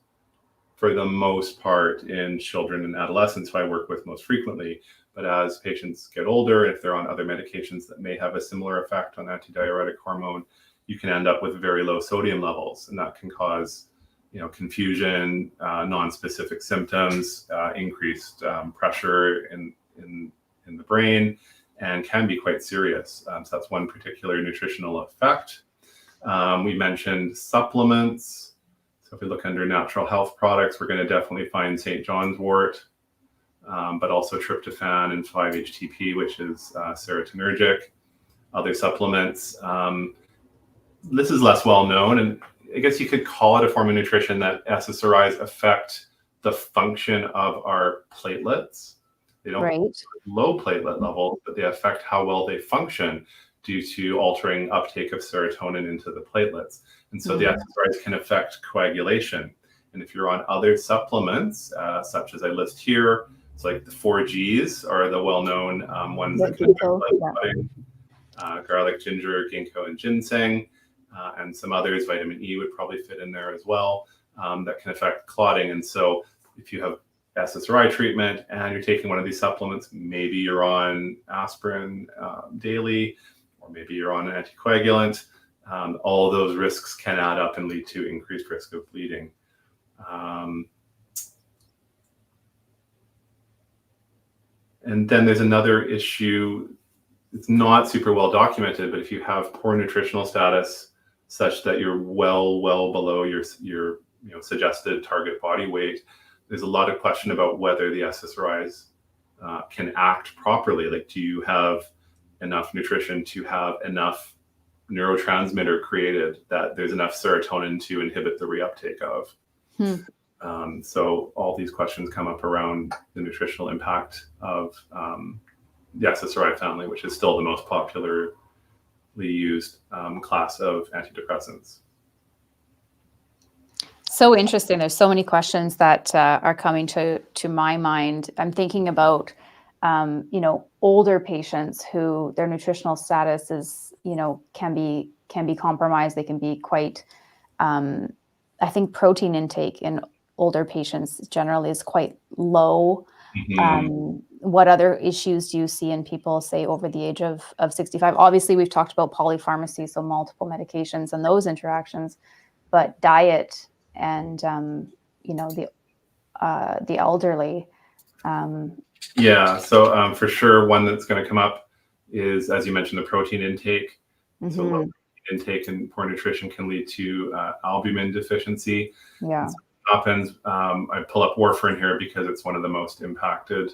for the most part in children and adolescents, who I work with most frequently. But as patients get older, if they're on other medications that may have a similar effect on antidiuretic hormone, you can end up with very low sodium levels, and that can cause, confusion, non-specific symptoms, increased pressure in the brain, and can be quite serious. So that's one particular nutritional effect. We mentioned supplements. So if we look under natural health products, we're going to definitely find St. John's wort, but also tryptophan and 5-HTP, which is serotonergic. Other supplements. This is less well known, and I guess you could call it a form of nutrition that SSRIs affect the function of our platelets. They don't Right. low platelet levels, but they affect how well they function due to altering uptake of serotonin into the platelets. And so the SSRIs can affect coagulation. And if you're on other supplements, such as I list here, it's like the 4Gs are the well-known ones that can affect blood clotting, garlic, ginger, ginkgo, and ginseng, and some others. Vitamin E would probably fit in there as well, that can affect clotting. And so if you have SSRI treatment and you're taking one of these supplements, maybe you're on aspirin daily, or maybe you're on an anticoagulant, all of those risks can add up and lead to increased risk of bleeding. And then there's another issue. It's not super well documented, but if you have poor nutritional status such that you're well below your suggested target body weight, there's a lot of question about whether the SSRIs can act properly. Like, do you have enough nutrition to have enough neurotransmitter created that there's enough serotonin to inhibit the reuptake of? So all these questions come up around the nutritional impact of the SSRI family, which is still the most popularly used class of antidepressants. So interesting. There's so many questions that are coming to my mind. I'm thinking about, older patients who their nutritional status is, can be compromised. They can be quite, I think protein intake in older patients generally is quite low. What other issues do you see in people, say, over the age of 65? Obviously, we've talked about polypharmacy, so multiple medications and those interactions, but diet and, the elderly. So for sure, one that's going to come up is, as you mentioned, the protein intake. So low intake and poor nutrition can lead to albumin deficiency. Yeah. Happens. I pull up warfarin here because it's one of the most impacted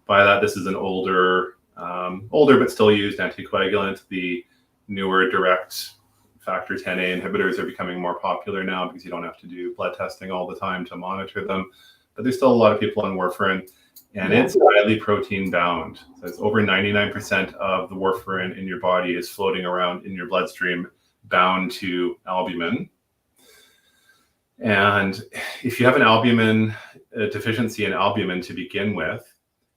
by that. This is an older but still used anticoagulant. The newer direct factor 10A inhibitors are becoming more popular now because you don't have to do blood testing all the time to monitor them. But there's still a lot of people on warfarin, and it's highly protein bound. So it's over 99% of the warfarin in your body is floating around in your bloodstream bound to albumin. And if you have an albumin deficiency in albumin to begin with,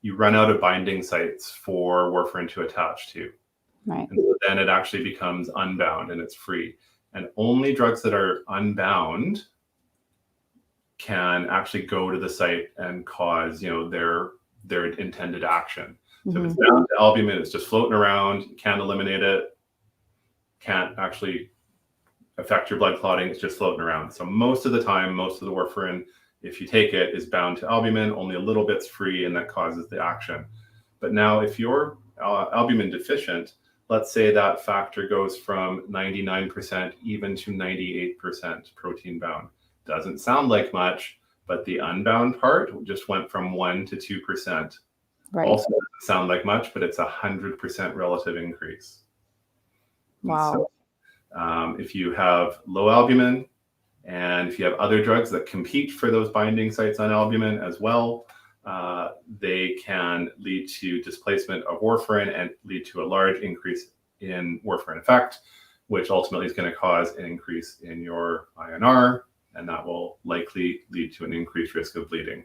you run out of binding sites for warfarin to attach to. Right. And so then it actually becomes unbound and it's free. And only drugs that are unbound can actually go to the site and cause, their intended action. So if it's bound to albumin, it's just floating around, you can't eliminate it, can't actually affect your blood clotting, it's just floating around. So most of the time, most of the warfarin, if you take it, is bound to albumin, only a little bit's free, and that causes the action. But now if you're albumin deficient, let's say that factor goes from 99% even to 98% protein bound. Doesn't sound like much, but the unbound part just went from 1 to 2%. Right. Also doesn't sound like much, but it's 100% relative increase. Wow. If you have low albumin, and if you have other drugs that compete for those binding sites on albumin as well, they can lead to displacement of warfarin and lead to a large increase in warfarin effect. which ultimately is going to cause an increase in your INR, and that will likely lead to an increased risk of bleeding.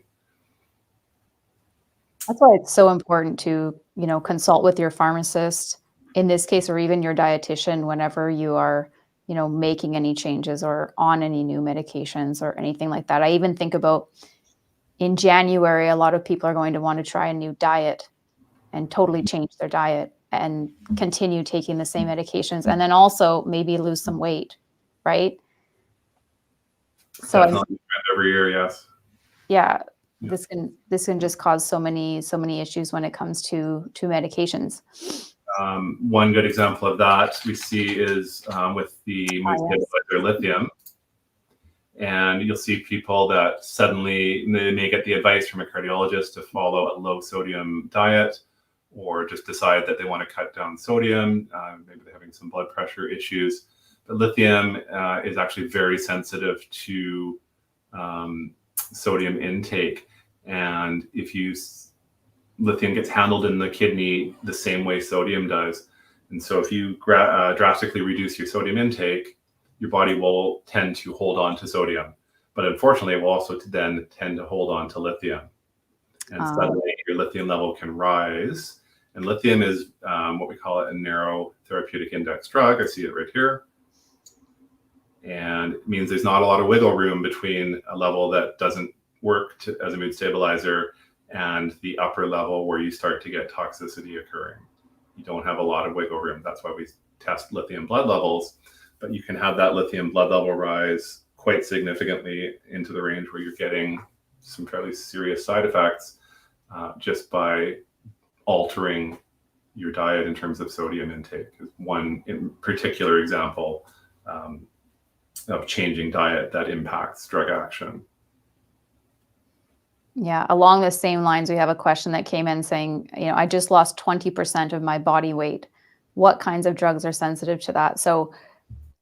That's why it's so important to, consult with your pharmacist in this case, or even your dietitian whenever you are, making any changes or on any new medications or anything like that. I even think about in January, a lot of people are going to want to try a new diet and totally change their diet and continue taking the same medications, and then also maybe lose some weight, right? So Definitely every year, yes. yeah, this can just cause so many issues when it comes to medications. One good example of that we see is with the mood stabilizer lithium. And you'll see people that suddenly they may get the advice from a cardiologist to follow a low sodium diet, or just decide that they want to cut down sodium. Maybe they're having some blood pressure issues. But lithium is actually very sensitive to sodium intake. And lithium gets handled in the kidney the same way sodium does. And so if you drastically reduce your sodium intake, your body will tend to hold on to sodium. But unfortunately, it will also then tend to hold on to lithium. And suddenly your lithium level can rise. And lithium is what we call a narrow therapeutic index drug. I see it right here. And it means there's not a lot of wiggle room between a level that doesn't work as a mood stabilizer and the upper level where you start to get toxicity occurring. You don't have a lot of wiggle room. That's why we test lithium blood levels, but you can have that lithium blood level rise quite significantly into the range where you're getting some fairly serious side effects just by altering your diet in terms of sodium intake. Is one in particular example of changing diet that impacts drug action. Yeah, along the same lines, we have a question that came in saying, I just lost 20% of my body weight. What kinds of drugs are sensitive to that? So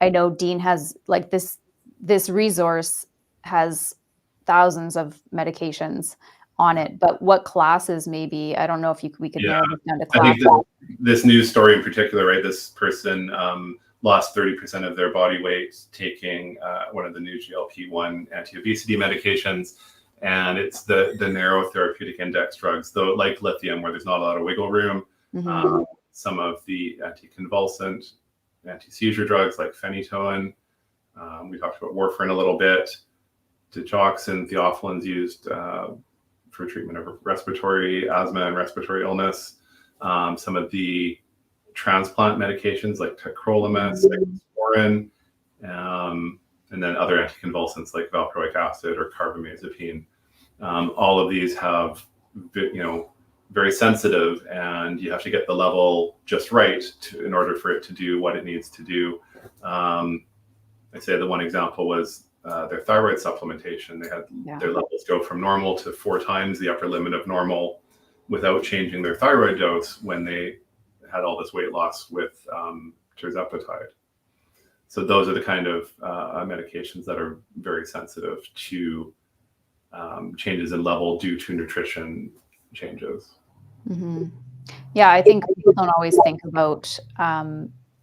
I know Dean has like this resource has thousands of medications on it, but what classes maybe? I don't know if we could narrow this down to classes. I think this news story in particular, right? This person lost 30% of their body weight taking one of the new GLP-1 anti-obesity medications. And it's the narrow therapeutic index drugs, though, like lithium, where there's not a lot of wiggle room. Mm-hmm. Some of the anticonvulsant, anti-seizure drugs like phenytoin. We talked about warfarin a little bit. Digoxin, theophylline's used for treatment of respiratory asthma and respiratory illness. Some of the transplant medications like tacrolimus, cyclosporin, and then other anticonvulsants like valproic acid or carbamazepine. All of these have, very sensitive, and you have to get the level just right in order for it to do what it needs to do. I say the one example was their thyroid supplementation. They had their levels go from normal to 4 times the upper limit of normal without changing their thyroid dose when they had all this weight loss with tirzepatide. So those are the kind of medications that are very sensitive to changes in level due to nutrition changes. Mm-hmm. Yeah, I think people don't always think about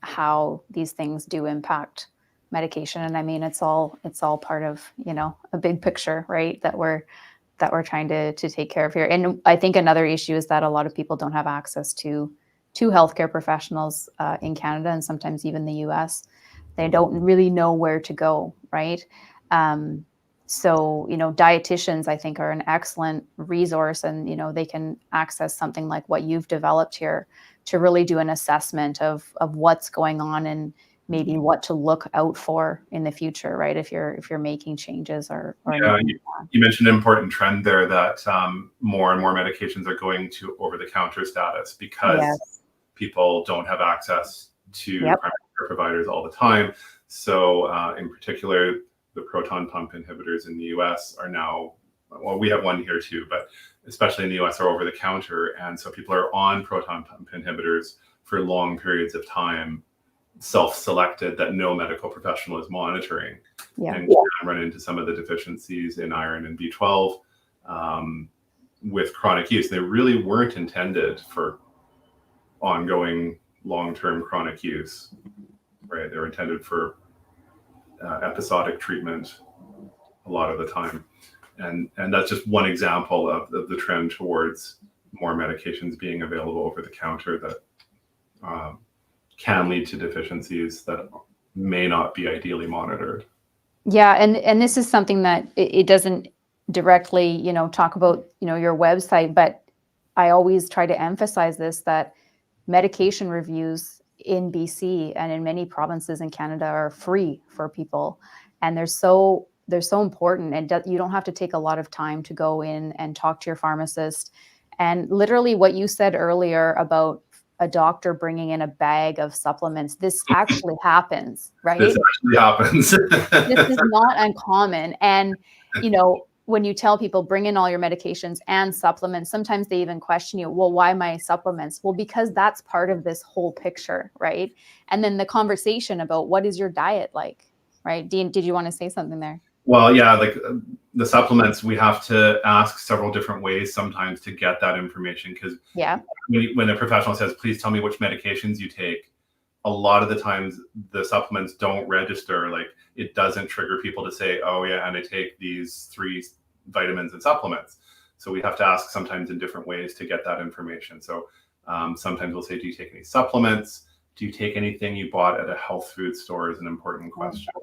how these things do impact medication, and I mean it's all part of a big picture, right? That we're trying to take care of here. And I think another issue is that a lot of people don't have access to healthcare professionals in Canada, and sometimes even the US. They don't really know where to go, right? So, dietitians, I think, are an excellent resource, and, they can access something like what you've developed here to really do an assessment of what's going on and maybe what to look out for in the future, right? If you're making changes or you mentioned an important trend there that more and more medications are going to over-the-counter status because people don't have access to primary care providers all the time. So in particular, the proton pump inhibitors in the US are now, well, we have one here too, but especially in the US are over the counter. And so people are on proton pump inhibitors for long periods of time, self-selected, that no medical professional is monitoring. And you can run into some of the deficiencies in iron and B12 with chronic use. They really weren't intended for ongoing long-term chronic use. right? They're intended for episodic treatment a lot of the time. And that's just one example of the trend towards more medications being available over the counter that can lead to deficiencies that may not be ideally monitored. Yeah, and this is something that it doesn't directly, talk about, your website, but I always try to emphasize this, that medication reviews in BC and in many provinces in Canada are free for people, and they're so important, and you don't have to take a lot of time to go in and talk to your pharmacist. And literally what you said earlier about a doctor bringing in a bag of supplements, this actually happens, right? This actually happens. This is not uncommon. And, when you tell people bring in all your medications and supplements, sometimes they even question you, well, why my supplements? Well, because that's part of this whole picture, right? And then the conversation about what is your diet like, right? Dean, did you want to say something there? Well, yeah, like the supplements, we have to ask several different ways sometimes to get that information, because when a professional says, please tell me which medications you take, a lot of the times the supplements don't register. Like, it doesn't trigger people to say, oh yeah, and I take these 3 vitamins and supplements. So we have to ask sometimes in different ways to get that information. So sometimes we'll say, do you take any supplements? Do you take anything you bought at a health food store is an important question.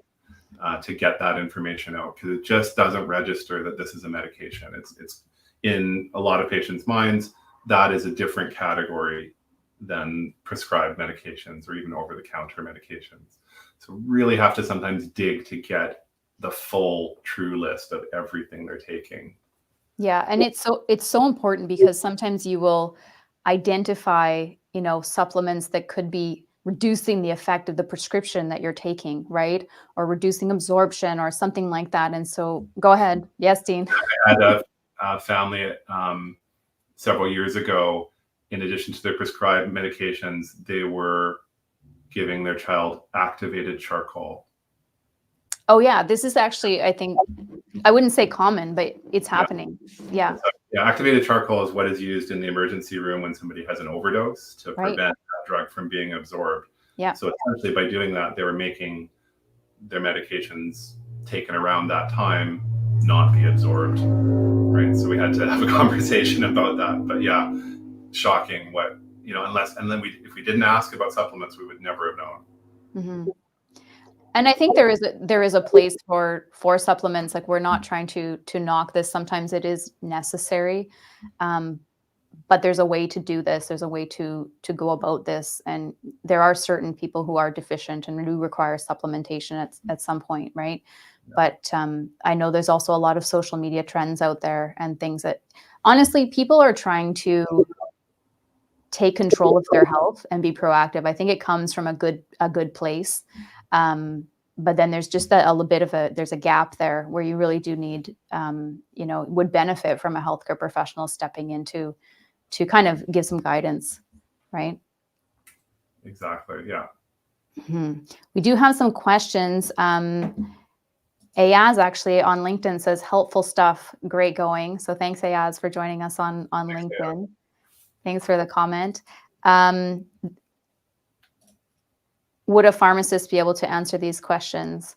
To get that information out, because it just doesn't register that this is a medication. It's in a lot of patients' minds, that is a different category than prescribed medications or even over-the-counter medications. So really have to sometimes dig to get the full true list of everything they're taking. Yeah, and it's so important, because sometimes you will identify, supplements that could be reducing the effect of the prescription that you're taking, right? Or reducing absorption or something like that. And so go ahead. Yes, Dean. I had a family several years ago, in addition to their prescribed medications, they were giving their child activated charcoal. Oh yeah, this is actually, I think, I wouldn't say common, but it's happening. Yeah. Yeah, activated charcoal is what is used in the emergency room when somebody has an overdose to prevent that drug from being absorbed. Yeah. So essentially by doing that, they were making their medications taken around that time not be absorbed, right? So we had to have a conversation about that. But yeah, shocking what, if we didn't ask about supplements, we would never have known. Mm-hmm. And I think there is a place for supplements. Like, we're not trying to knock this. Sometimes it is necessary, but there's a way to do this. There's a way to go about this, and there are certain people who are deficient and do require supplementation at some point, right? Yeah. But I know there's also a lot of social media trends out there and things that, honestly, people are trying to take control of their health and be proactive. I think it comes from a good place. But then there's just there's a gap there where you really do need, would benefit from a healthcare professional stepping in to kind of give some guidance, right? Exactly, yeah. Mm-hmm. We do have some questions. Ayaz actually on LinkedIn says, helpful stuff, great going. So thanks, Ayaz, for joining us on LinkedIn. Yeah. Thanks for the comment. Would a pharmacist be able to answer these questions?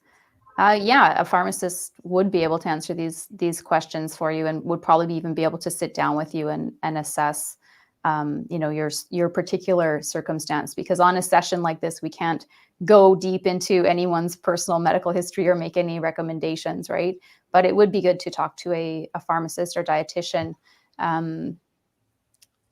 Yeah, a pharmacist would be able to answer these questions for you, and would probably even be able to sit down with you and assess, your particular circumstance. Because on a session like this, we can't go deep into anyone's personal medical history or make any recommendations, right? But it would be good to talk to a pharmacist or dietitian,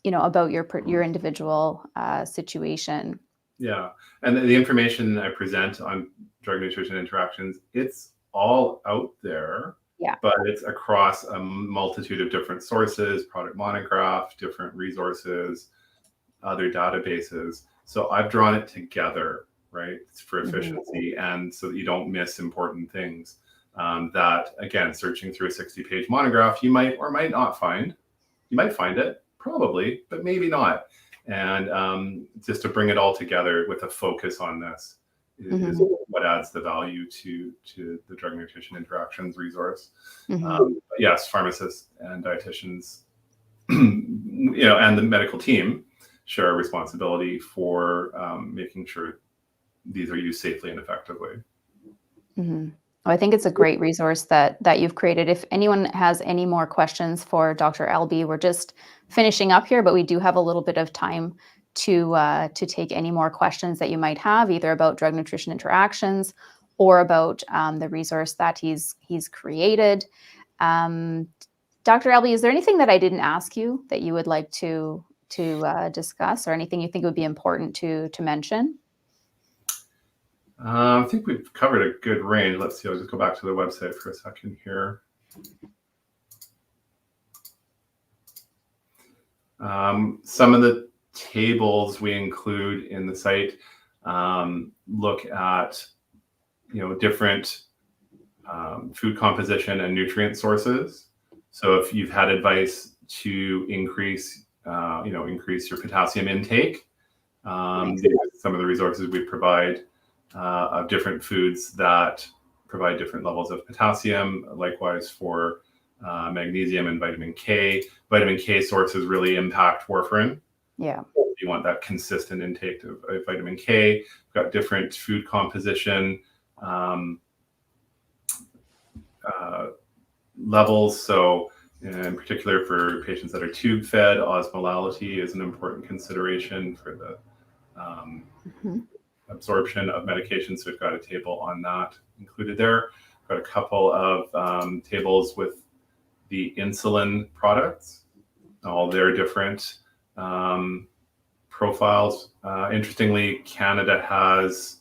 about your individual situation. Yeah, and the information I present on drug nutrition interactions, it's all out there. Yeah. But it's across a multitude of different sources, product monograph, different resources, other databases. So I've drawn it together, right? It's for efficiency, and so that you don't miss important things. That, again, searching through a 60-page monograph, you might or might not find. You might find it, probably, but maybe not. And just to bring it all together with a focus on this is what adds the value to the drug nutrition interactions resource. Yes, pharmacists and dietitians, and the medical team share a responsibility for making sure these are used safely and effectively. Mm-hmm. Well, I think it's a great resource that you've created. If anyone has any more questions for Dr. Elbe, we're just finishing up here, but we do have a little bit of time to take any more questions that you might have, either about drug nutrition interactions or about the resource that he's created. Dr. Elbe, is there anything that I didn't ask you that you would like to discuss, or anything you think would be important to mention? I think we've covered a good range. Let's see. I'll just go back to the website for a second here. Some of the tables we include in the site look at different food composition and nutrient sources. So if you've had advice to increase your potassium intake, some of the resources we provide of different foods that provide different levels of potassium. Likewise for magnesium and vitamin K. Vitamin K sources really impact warfarin. Yeah. You want that consistent intake of vitamin K. We've got different food composition levels. So in particular for patients that are tube fed, osmolality is an important consideration for the absorption of medication. So we've got a table on that included there. Got a couple of tables with the insulin products, all their different profiles. Interestingly, Canada has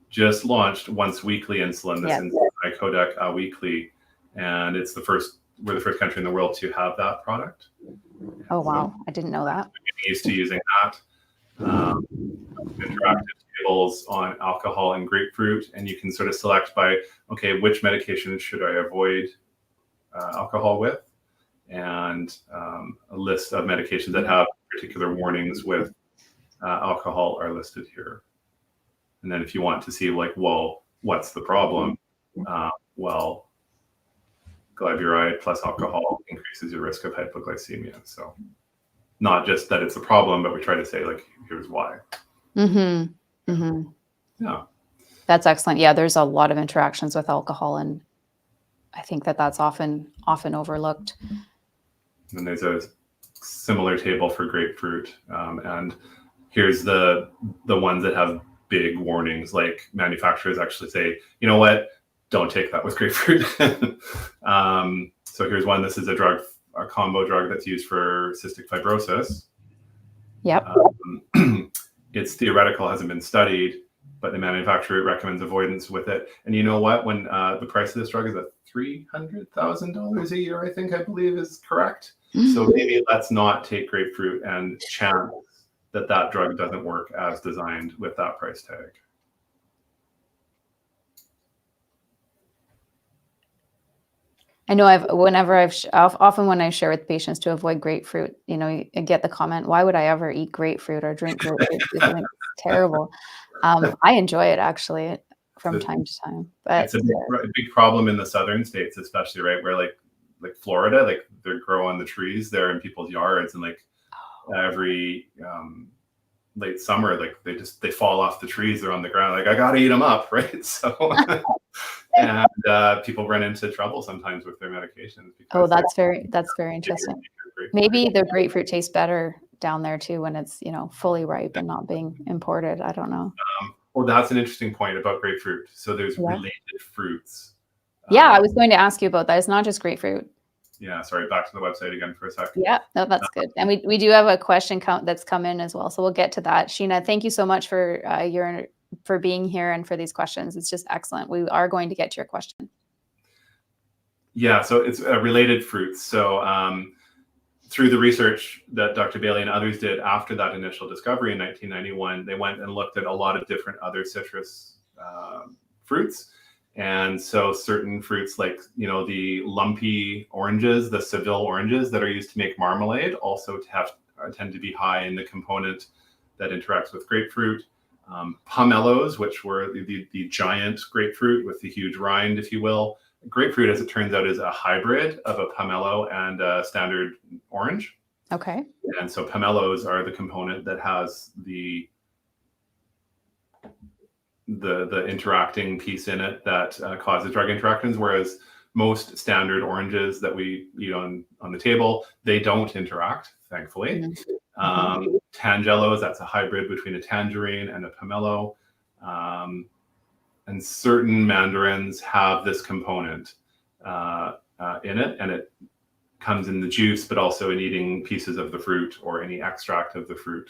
just launched once weekly insulin, this insulin Icodec weekly, and we're the first country in the world to have that product. Oh, wow. I didn't know that. Getting used to using that. Interactive tables on alcohol and grapefruit, and you can sort of select by, okay, which medication should I avoid alcohol with? And a list of medications that have particular warnings with alcohol are listed here. And then if you want to see what's the problem? Glyburide plus alcohol increases your risk of hypoglycemia. So not just that it's a problem, but we try to say here's why. Mm-hmm. Mm-hmm. Yeah. That's excellent. Yeah, there's a lot of interactions with alcohol, and I think that's often overlooked. And there's a similar table for grapefruit, and here's the ones that have big warnings. Like manufacturers actually say, you know what, don't take that with grapefruit. So here's one. This is a combo drug that's used for cystic fibrosis. Yep. It's theoretical, hasn't been studied, but the manufacturer recommends avoidance with it. And you know what? When the price of this drug is at $300,000 a year, I believe is correct. So maybe let's not take grapefruit and chance that drug doesn't work as designed with that price tag. I know often when I share with patients to avoid grapefruit, you get the comment, why would I ever eat grapefruit or drink grapefruit? It's terrible. I enjoy it actually from time to time. But it's a big problem in the southern states, especially, right? Where like Florida, they're growing the trees there in people's yards, and every late summer, they fall off the trees, they're on the ground. I gotta eat them up, right? So and people run into trouble sometimes with their medications. Oh, that's very interesting. Maybe the grapefruit tastes better down there too when it's fully ripe and not being imported. I don't know. Well, that's an interesting point about grapefruit. So there's related fruits. Yeah, I was going to ask you about that. It's not just grapefruit. Yeah, sorry, back to the website again for a second. Yeah, no, that's good. And we do have a question count that's come in as well. So we'll get to that. Sheena, thank you so much for for being here and for these questions. It's just excellent. We are going to get to your question. Yeah, so it's related fruits. So through the research that Dr. Bailey and others did after that initial discovery in 1991, they went and looked at a lot of different other citrus fruits. And so certain fruits like, the lumpy oranges, the Seville oranges that are used to make marmalade also tend to be high in the component that interacts with grapefruit. Pomelos, which were the giant grapefruit with the huge rind, if you will. Grapefruit, as it turns out, is a hybrid of a pomelo and a standard orange. Okay. And so pomelos are the component that has the the interacting piece in it that causes drug interactions, whereas most standard oranges that we eat on the table, they don't interact, thankfully. Tangelos, that's a hybrid between a tangerine and a pomelo. And certain mandarins have this component in it, and it comes in the juice, but also in eating pieces of the fruit or any extract of the fruit.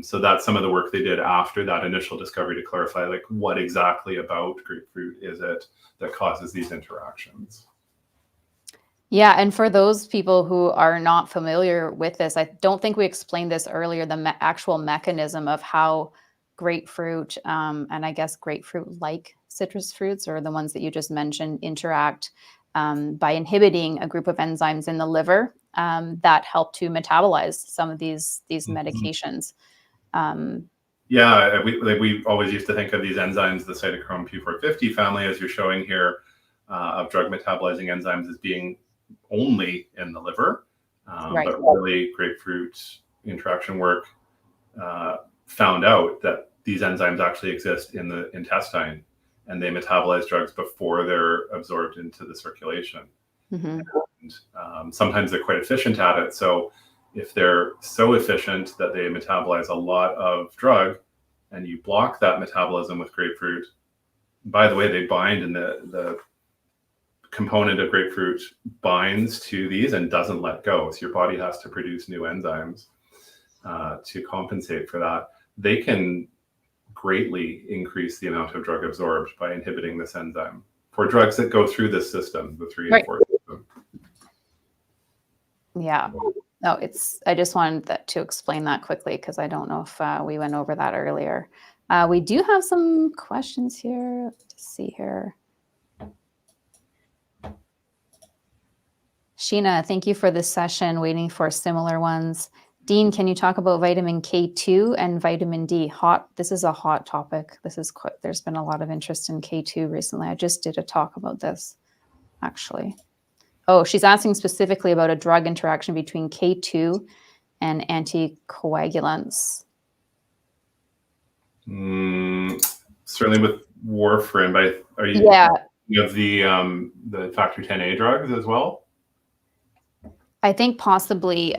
So that's some of the work they did after that initial discovery to clarify, like, what exactly about grapefruit is it that causes these interactions. Yeah, and for those people who are not familiar with this, I don't think we explained this earlier, the actual mechanism of how grapefruit, and I guess grapefruit-like citrus fruits, or the ones that you just mentioned, interact by inhibiting a group of enzymes in the liver that help to metabolize some of these medications. Yeah, we always used to think of these enzymes, the cytochrome P450 family, as you're showing here, of drug metabolizing enzymes, as being only in the liver. Right. But really, grapefruit interaction work found out that these enzymes actually exist in the intestine, and they metabolize drugs before they're absorbed into the circulation. And sometimes they're quite efficient at it. So if they're so efficient that they metabolize a lot of drug, and you block that metabolism with grapefruit, by the way, they bind, and the component of grapefruit binds to these and doesn't let go. So your body has to produce new enzymes to compensate for that. They can greatly increase the amount of drug absorbed by inhibiting this enzyme for drugs that go through this system, the 3 and 4 system. Yeah. No, I just wanted to explain that quickly, because I don't know if we went over that earlier. We do have some questions here. Let's see here. Sheena, thank you for this session. Waiting for similar ones. Dean, can you talk about vitamin K2 and vitamin D? This is a hot topic. There's been a lot of interest in K2 recently. I just did a talk about this, actually. Oh, she's asking specifically about a drug interaction between K2 and anticoagulants. Certainly with warfarin, but are you thinking of the factor 10A drugs as well? I think possibly.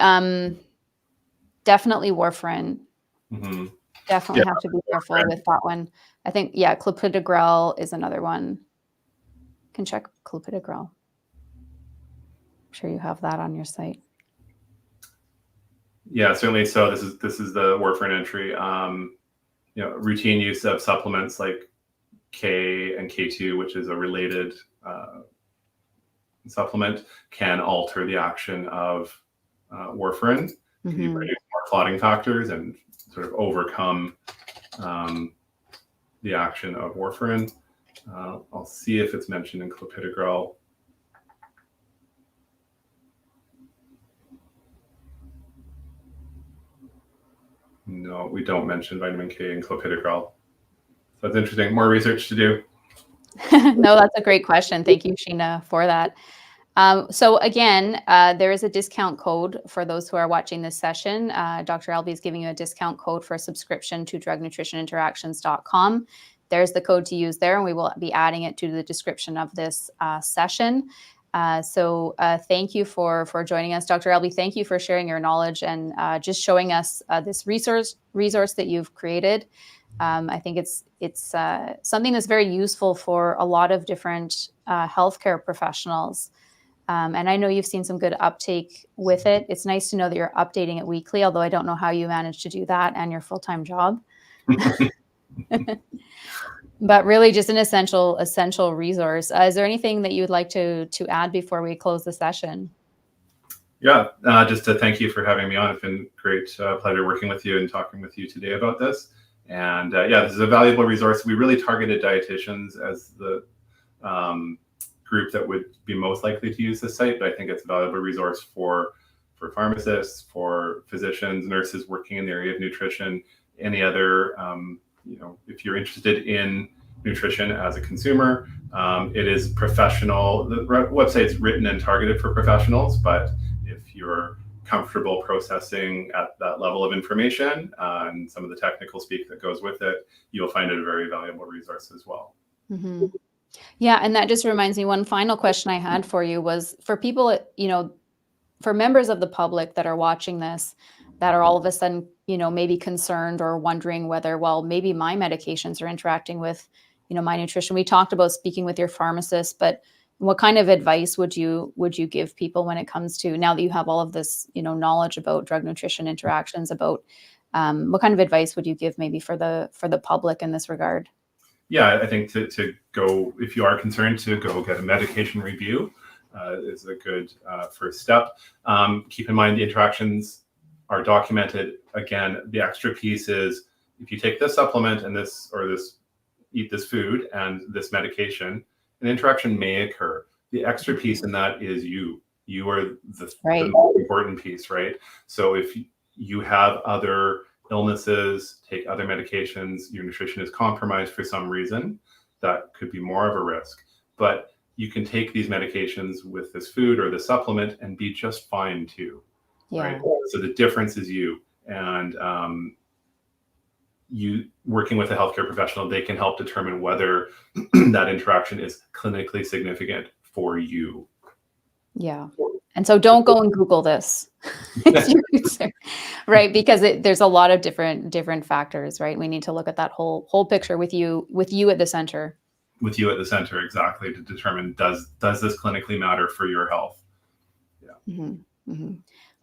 Definitely warfarin. Definitely have to be careful with that one. I think, yeah, clopidogrel is another one. You can check clopidogrel. I'm sure you have that on your site. Yeah, certainly. So this is the warfarin entry. Routine use of supplements like K and K2, which is a related supplement, can alter the action of warfarin. You produce more clotting factors and sort of overcome the action of warfarin. I'll see if it's mentioned in clopidogrel. No, we don't mention vitamin K in clopidogrel. So that's interesting. More research to do. No, that's a great question. Thank you, Sheena, for that. So again, there is a discount code for those who are watching this session. Dr. Elbe is giving you a discount code for a subscription to drugnutritioninteractions.com. There's the code to use there, and we will be adding it to the description of this session. So thank you for joining us, Dr. Elbe. Thank you for sharing your knowledge and just showing us this resource that you've created. I think it's something that's very useful for a lot of different healthcare professionals. And I know you've seen some good uptake with it. It's nice to know that you're updating it weekly, although I don't know how you manage to do that and your full-time job. But really just an essential resource. Is there anything that you would like to add before we close the session? Yeah, just to thank you for having me on. It's been great pleasure working with you and talking with you today about this. And yeah, this is a valuable resource. We really targeted dietitians as the group that would be most likely to use this site, but I think it's a valuable resource for pharmacists, for physicians, nurses working in the area of nutrition, any other, if you're interested in nutrition as a consumer. It is professional. The website's written and targeted for professionals, but if you're comfortable processing at that level of information and some of the technical speak that goes with it, you'll find it a very valuable resource as well. Mm-hmm. Yeah, and that just reminds me, one final question I had for you was for people, for members of the public that are watching this, that are all of a sudden, maybe concerned or wondering whether, well, maybe my medications are interacting with, my nutrition. We talked about speaking with your pharmacist, but what kind of advice would you give people when it comes to, now that you have all of this, knowledge about drug nutrition interactions, about what kind of advice would you give maybe for the public in this regard? Yeah, I think to go, if you are concerned, to go get a medication review is a good first step. Keep in mind the interactions are documented. Again, the extra piece is if you take this supplement and this, or this, eat this food and this medication, an interaction may occur. The extra piece in that is you are the most important piece, right? So if you have other illnesses, take other medications, your nutrition is compromised for some reason, that could be more of a risk. But you can take these medications with this food or this supplement and be just fine too, right? So the difference is you. And you working with a healthcare professional, they can help determine whether that interaction is clinically significant for you. Yeah. And so don't go and Google this, right? Because there's a lot of different factors, right? We need to look at that whole picture with you at the center. With you at the center, exactly, to determine does this clinically matter for your health? Yeah. Mm-hmm. Mm-hmm.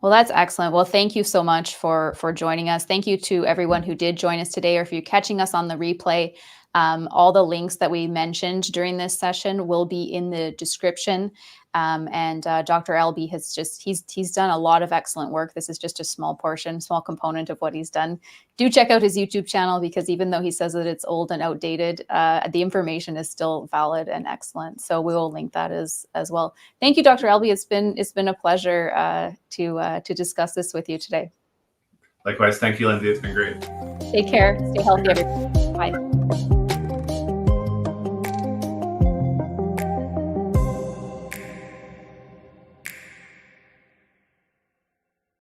Well, that's excellent. Well, thank you so much for joining us. Thank you to everyone who did join us today, or if you're catching us on the replay. All the links that we mentioned during this session will be in the description. And Dr. Elbe has he's done a lot of excellent work. This is just a small component of what he's done. Do check out his YouTube channel, because even though he says that it's old and outdated, the information is still valid and excellent. So we will link that as well. Thank you, Dr. Elbe. It's been a pleasure to discuss this with you today. Likewise. Thank you, Lindsay. It's been great. Take care. Stay healthy, everybody. Bye.